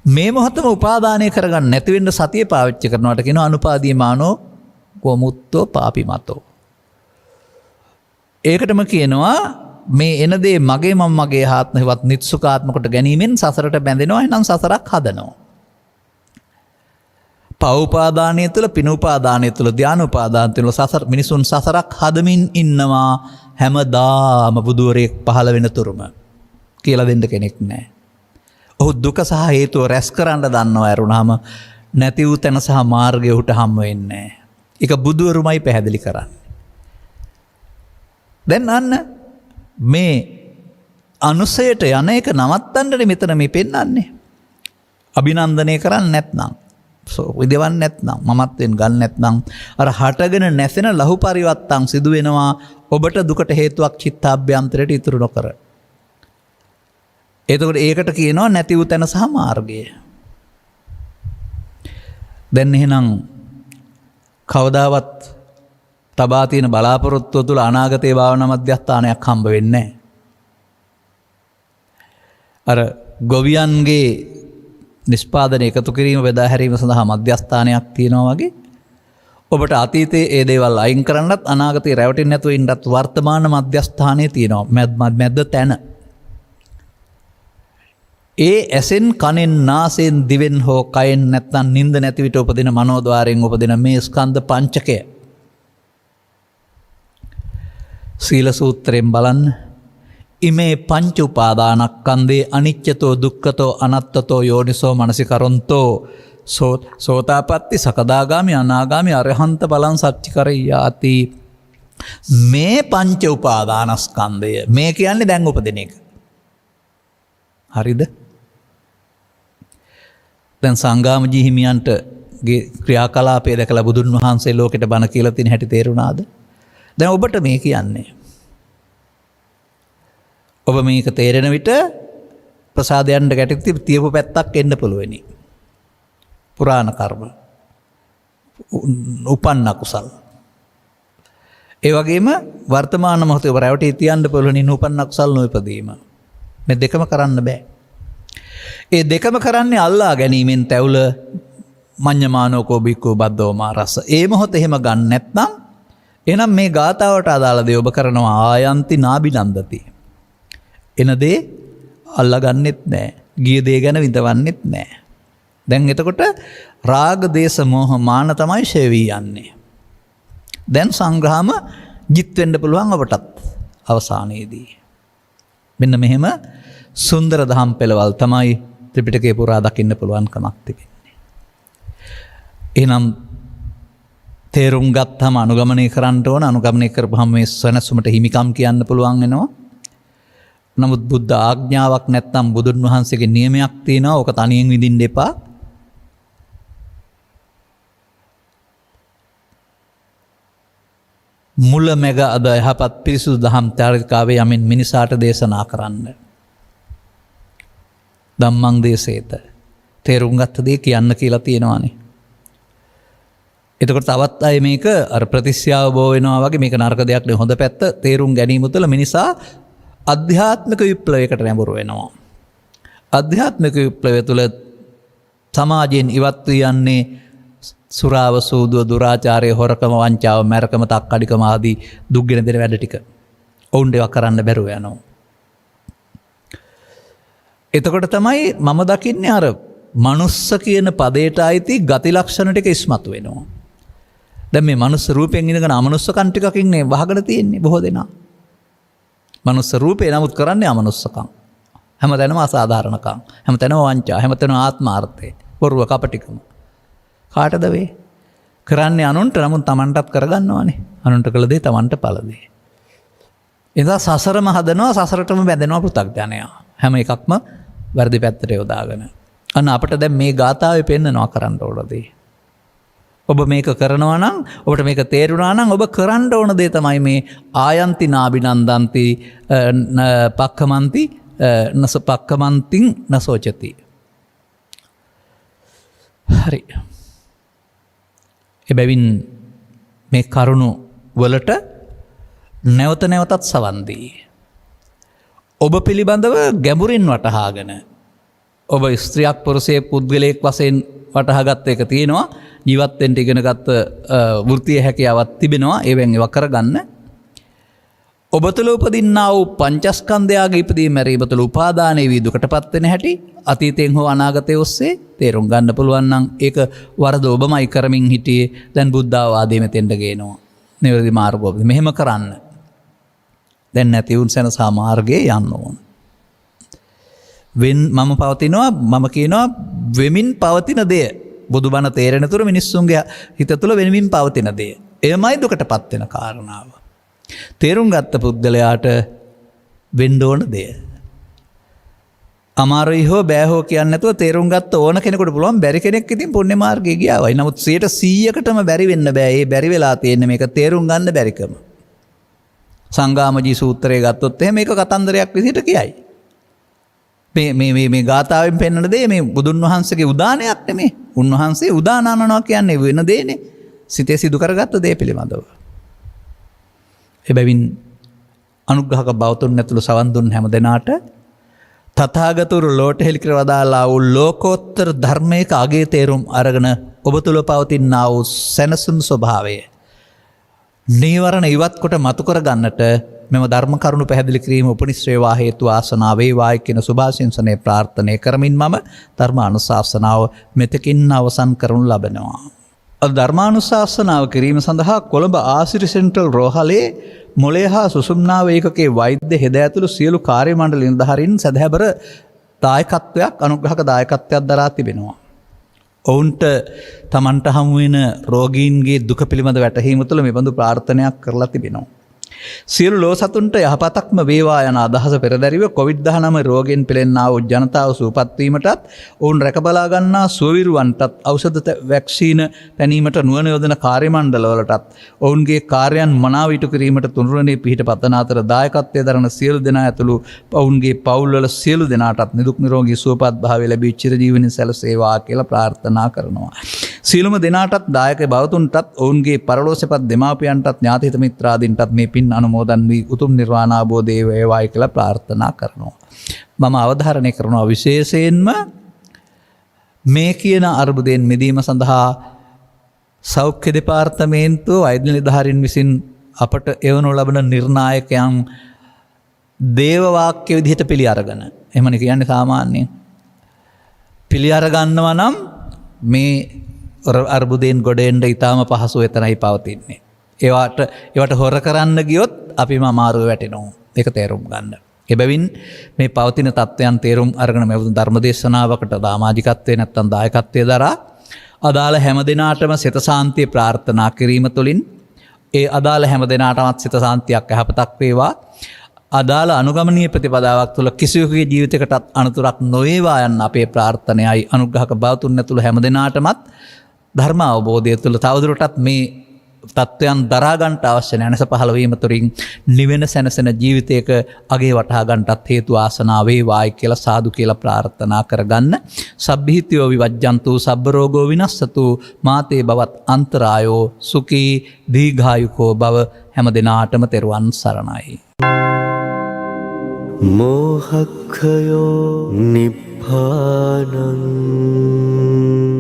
මේ මොහොතම උපාදානය කරගන්න නැති වෙන්න සතිය පාවිච්චි කරනවට කියනවා අනුපාදී මානෝ කොමුත්තෝ පාපිමතෝ. ඒකටම කියනවා මේ එන දේ මගේ මම මගේ ආත්මවත් නිත්සුකාත්මකට ගැනීමෙන් සසරට බැඳෙනවා. එහෙනම් සසරක් හදනවා. පෞපාදානය තුළ, පිනුපාදානය තුළ, ධානුපාදාන තුළ සසර මිනිසුන් සසරක් හදමින් ඉන්නවා හැමදාම බුදුවරයෙක් පහළ වෙන තුරුම කියලා දෙන්න කෙනෙක් නැහැ. ඔහු දුක සහ හේතුව රැස් කරන්න දන්නවා ඇරුණාම නැති වූ තැන සහ මාර්ගය උට හම් වෙන්නේ නැහැ. ඒක බුදුවරුමයි පැහැදිලි කරන්නේ. දැන් අන්න මේ අනුසයට යන එක නවත්තන්නනේ මෙතන මේ පෙන්වන්නේ. අභිනන්දනය කරන්නේ නැත්නම් විදවන්නේ නැත්නම් මමත්වෙන් ගන්න නැත්නම් අර හටගෙන නැසෙන ලහු පරිවත්තන් සිදු වෙනවා ඔබට දුකට හේතුවක් චිත්තාභ්‍යන්තරයට ඉතුරු නොකර. එතකොට ඒකට කියනවා නැති වූ තැන සහ මාර්ගය. දැන් එහෙනම් කවදාවත් තබා තියෙන බලාපොරොත්තුව තුළ අනාගතයේ භාවනා මධ්‍යස්ථානයක් හම්බ වෙන්නේ නැහැ. අර ගොවියන්ගේ නිෂ්පාදන එකතු කිරීම බෙදා හැරීම සඳහා මධ්‍යස්ථානයක් තියෙනවා වගේ ඔබට අතීතයේ ඒ දේවල් අයින් කරන්නත් අනාගතේ රැවටෙන්නේ නැතුව ඉන්නත් වර්තමාන මධ්‍යස්ථානයේ තියෙනවා මැද තැන. ඒ ඇසෙන් කනෙන් නාසයෙන් දිවෙන් හෝ කයෙන් නැත්නම් නිින්ද නැති විට උපදින මනෝද්වාරයෙන් උපදින මේ ස්කන්ධ පංචකය සීල සූත්‍රයෙන් බලන්න. ඉමේ පංච උපාදානස්කන්ධේ අනිච්චතෝ දුක්ඛතෝ අනත්තතෝ යෝනිසෝ මනසිකරොන්තෝ සෝතාපට්ටි සකදාගාමි අනාගාමි අරහන්ත බලං සච්චිකරයාති. මේ පංච උපාදානස්කන්ධය මේ කියන්නේ දැන් උපදින එක. හරිද? දැන් සංගාමජී හිමියන්ට ක්‍රියාකලාපය දැකලා බුදුන් වහන්සේ ලෝකෙට බණ කියලා තියෙන හැටි තේරුණාද? දැන් ඔබට මේ කියන්නේ ඔබ මේක තේරෙන විට ප්‍රසාදයන්ට ගැටෙති තියපු පැත්තක් එන්න පුළුවනි. පුරාණ කර්ම උපන්න කුසල්. ඒ වගේම වර්තමාන මොහොතේ රැවටි තියන්න පුළුවන් නූපන් අකුසල් නොඉපදීම. මේ දෙකම කරන්න බෑ. ඒ දෙකම කරන්නේ අල්ලා ගැනීමෙන් තැවුල මඤ්ඤමානෝකෝ බික්කෝ බද්දෝමා රස. ඒ මොහොත එහෙම ගන්න නැත්නම් එහෙනම් මේ ගාථාවට අදාළ දේ ඔබ කරනවා ආයන්ති නාබිනන්දති. එන දේ අල්ලා ගන්නෙත් නෑ. ගිය දේ ගැන විඳවන්නෙත් නෑ. දැන් එතකොට රාග දේශ මොහ මාන තමයි ෂය වී යන්නේ. දැන් සංග්‍රහම ජිත් වෙන්න පුළුවන් ඔබටත් අවසානයේදී. මෙන්න මෙහෙම සුන්දර දහම් පෙළවල් තමයි ත්‍රිපිටකේ පුරා දකින්න පුළුවන් කමක් තිබෙන්නේ. එහෙනම් තේරුම් ගත්තම අනුගමනය කරන්න ඕන. අනුගමනය කරපුවම මේ සනසුමට හිමිකම් කියන්න පුළුවන් වෙනවා. නමුත් බුද්ධ ආඥාවක් නැත්නම් බුදුන් වහන්සේගේ නියමයක් තියෙනවා. ඕක තනියෙන් විඳින්න එපා. මුල මැග අද යහපත් පිරිසුදු දහම් චාරිකාවේ යමින් මිනිසාට දේශනා කරන්න. ධම්මං දේශේත. තේරුම් ගත්ත දේ කියන්න කියලා තියෙනවානේ. එතකොට තවත් අය මේක අර ප්‍රතිස්යාව බෝ වෙනවා වගේ මේක නරක දෙයක් නෙවෙයි හොඳ පැත්ත තේරුම් ගැනීම තුළ මිනිසා අධ්‍යාත්මික විප්ලවයකට නැඹුරු වෙනවා. අධ්‍යාත්මික විප්ලවය තුළ සමාජයෙන් ඉවත් වී යන්නේ සුරාව සූදුව දුරාචාරය හොරකම වංචාව මැරකම තක්කඩිකම ආදී දුක්ගෙන දෙන වැඩ ටික ඔවුන්ට ඒවා කරන්න බැරුව යනවා. එතකොට තමයි මම දකින්නේ අර මනුස්ස කියන පදයට අයිති ගති ලක්ෂණ ටික ඉස්මතු වෙනවා. දැන් මේ මනුස්ස රූපයෙන් ඉඳගෙන අමනුස්සකම් ටිකකින් නේ වහගෙන තියෙන්නේ බොහෝ දෙනා. මනුස්ස රූපේ නමුත් කරන්නේ අමනුස්සකම්. හැමතැනම අසාධාරණකම්. හැමතැනම වංචා, හැමතැනම ආත්මාර්ථය, බොරුව කපටිකම. කාටද වේ? කරන්නේ අනුන්ට නමුත් Tamanටත් කරගන්නවානේ. අනුන්ට කළ දේ Tamanට පළ දේ. එදා සසරම හදනවා සසරටම බැඳෙනවා පෘථග්ජනයා. හැම එකක්ම වැරදි පැත්තට යොදාගෙන. අන්න අපිට දැන් මේ ගාථාවේ පෙන්නනවා කරන්න ඕන දේ. ඔබ මේක කරනවා නම් ඔබට මේක තේරුණා නම් ඔබ කරන්න ඕන දේ තමයි මේ ආයන්ති නාබිනන්දන්ති පක්කමන්ති නස පක්කමන්තින් නසෝචති. හරි. එබැවින් මේ කරුණු වලට නැවත නැවතත් සවන් දී. ඔබ පිළිබඳව ගැඹුරින් වටහාගෙන ඔබ ස්ත්‍රියක් පුරුෂයෙක් පුද්ගලයෙක් වශයෙන් වටහාගත්ත එක තියෙනවා. ජීවත් වෙන්න ඉගෙනගත්ත වෘත්තීය හැකියාවක් තිබෙනවා. ඒවෙන් ඒවා කරගන්න. ඔබ තුළ උපදින්නා වූ පංචස්කන්ධයාගේ ඉපදීම මැරීම තුළ උපාදානයේ වී දුකටපත් වෙන හැටි අතීතයෙන් හෝ අනාගතයේ ඔස්සේ තේරුම් ගන්න පුළුවන් නම් ඒක වරද ඔබමයි කරමින් හිටියේ. දැන් බුද්ධාවාදයේ මෙතෙන්ට ගේනවා. නිවැරදි මාර්ගය මෙහෙම කරන්න. දැන් නැති වුන් සෙනසා මාර්ගයේ යන්න ඕන. මම පවතිනවා මම කියනවා වෙමින් පවතින දෙය. බුදුබණ තේරෙන තුරු මිනිස්සුන්ගේ හිත තුළ වෙමින් පවතින දෙය. එයමයි දුකටපත් වෙන කාරණාව. තේරුම් ගත්ත පුද්ගලයාට වෙන්න ඕන දෙය. අමාරුයි හෝ බෑ හෝ කියන්නේ නැතුව තේරුම් ගත්ත ඕන කෙනෙකුට පුළුවන්. බැරි කෙනෙක් ඉතින් පුණ්‍ය මාර්ගයේ ගියාවයි. නමුත් 100%ටම බැරි වෙන්න බෑ. ඒ බැරි වෙලා තියෙන්නේ මේක තේරුම් ගන්න බැරිකම. සංගාමජී සූත්‍රය ගත්තොත් එහෙනම් මේක කතන්දරයක් විදිහට කියයි. මේ ගාථාවෙන් පෙන්වන දේ මේ බුදුන් වහන්සේගේ උදානයක් නෙමෙයි. උන්වහන්සේ උදාන අනනවා කියන්නේ වෙන දෙන්නේ. සිතේ සිදු කරගත්ත දේ පිළිබඳව. එබැවින් අනුග්‍රහක බවතුන් ඇතුළු සවන් දුන් හැම දෙනාට තථාගතවරු ලෝට හෙළි කර වදාළා වූ ලෝකෝත්තර ධර්මයක අගේ තේරුම් අරගෙන ඔබ තුළ පවතිනා වූ සැනසුම් ස්වභාවය නීවරණ ඉවත් කොට මතු කර ගන්නට මෙම ධර්ම කරුණු පැහැදිලි කිරීම උපනිශ්‍රේවා හේතු ආසනාව වේවායි කියන සුභාශිංසනයේ ප්‍රාර්ථනා කරමින් මම ධර්ම අනුශාසනාව මෙතකින් අවසන් කරනු ලබනවා. ධර්මානුශාසනාව කිරීම සඳහා කොළඹ ආසිරි සෙන්ට්‍රල් රෝහලේ මොළය හා සුසුම්නාව ඒකකයේ වෛද්‍ය හෙද ඇතුළු සියලු කාර්ය මණ්ඩල නිලධාරීන් සදහැබර දායකත්වයක් අනුග්‍රහක දායකත්වයක් දරා තිබෙනවා. ඔවුන්ට තමන්ට හමු වෙන රෝගීන්ගේ දුක පිළිබඳ වැටහීම තුළ මෙබඳු ප්‍රාර්ථනාවක් කරලා තිබෙනවා. සියලු ලෝ සතුන්ට යහපතක්ම වේවා යන අදහස පෙරදැරිව COVID-19 රෝගයෙන් පෙළෙන්නා වූ ජනතාව සුවපත් වීමටත් ඔවුන් රැකබලා ගන්නා සුවවිරුවන්ටත් ඖෂධ වැක්සීන පැනීමට නුවණ යොදන කාර්ය මණ්ඩලවලටත් ඔවුන්ගේ කාර්යයන් මනාව ඉටු කිරීමට තුනුරුවනේ පිහිට පතන අතර දායකත්වයේ දරන සියලු දෙනා ඇතුළු ඔවුන්ගේ පවුල්වල සියලු දෙනාටත් නිදුක් නිරෝගී සුවපත් භාවය ලැබී චිරජීවනයේ සැලසේවා කියලා ප්‍රාර්ථනා කරනවා. සියලුම දෙනාටත් දායක බවතුන්ටත් ඔවුන්ගේ පරලෝසෙපත් දෙමාපියන්ටත් ඥාතිහිත මිත්‍රාදීන්ටත් මේ පින් අනුමෝදන් වී උතුම් නිර්වාණ අවබෝධය වේවායි කියලා ප්‍රාර්ථනා කරනවා. මම අවධාරණය කරනවා විශේෂයෙන්ම මේ කියන අර්බුදයෙන් මිදීම සඳහා සෞඛ්‍ය දෙපාර්තමේන්තුව වෛද්‍ය නිලධාරීන් විසින් අපට එවනු ලබන නිර්ණායකයන් දේවවාක්‍ය විදිහට පිළි අරගෙන එහෙමනේ කියන්නේ සාමාන්‍යයෙන් පිළි අරගන්නවා නම් මේ අර්බුදයෙන් ගොඩ එන්න ඊටාම පහසු එතනයි පවතින්නේ. ඒවට හොර කරන්න ගියොත් අපිම අමාරුව වැටෙනවා. ඒක තේරුම් ගන්න. එබැවින් මේ පවතින තත්ත්වයන් තේරුම් අරගෙන මේ ධර්මදේශනාවකට සමාජිකත්වයේ නැත්තම් දායකත්වයේ දරා අදාළ හැම දිනාටම සිත සාන්තිය ප්‍රාර්ථනා කිරීම තුළින් ඒ අදාළ හැම දිනාටමත් සිත සාන්තියක් යහපතක් වේවා. අදාළ අනුගමනීය ප්‍රතිපදාවක් තුළ කිසිවෙකුගේ ජීවිතයකටත් අනතුරක් නොවේවා යන්න අපේ ප්‍රාර්ථනයයි. අනුග්‍රහක බවතුන් ඇතුළු හැම දිනාටමත් ධර්ම අවබෝධය තුළ තවදුරටත් මේ තත්ත්වයන් දරාගන්ට අවශ්‍ය නැනස පහළ වීම තුළින් නිවෙන සැනසෙන ජීවිතයක අගේ වටහා ගන්නටත් හේතු ආසනාව වේවායි කියලා සාදු කියලා ප්‍රාර්ථනා කරගන්න. සබ්බීතියෝ විවජ්ජන්තු සබ්බ රෝගෝ විනස්සතු මාතේ බවත් අන්තරායෝ සුඛී දීඝායුකෝ භව හැම දිනාටම තෙරුවන් සරණයි. මෝහක්ඛයෝ නිබ්බානං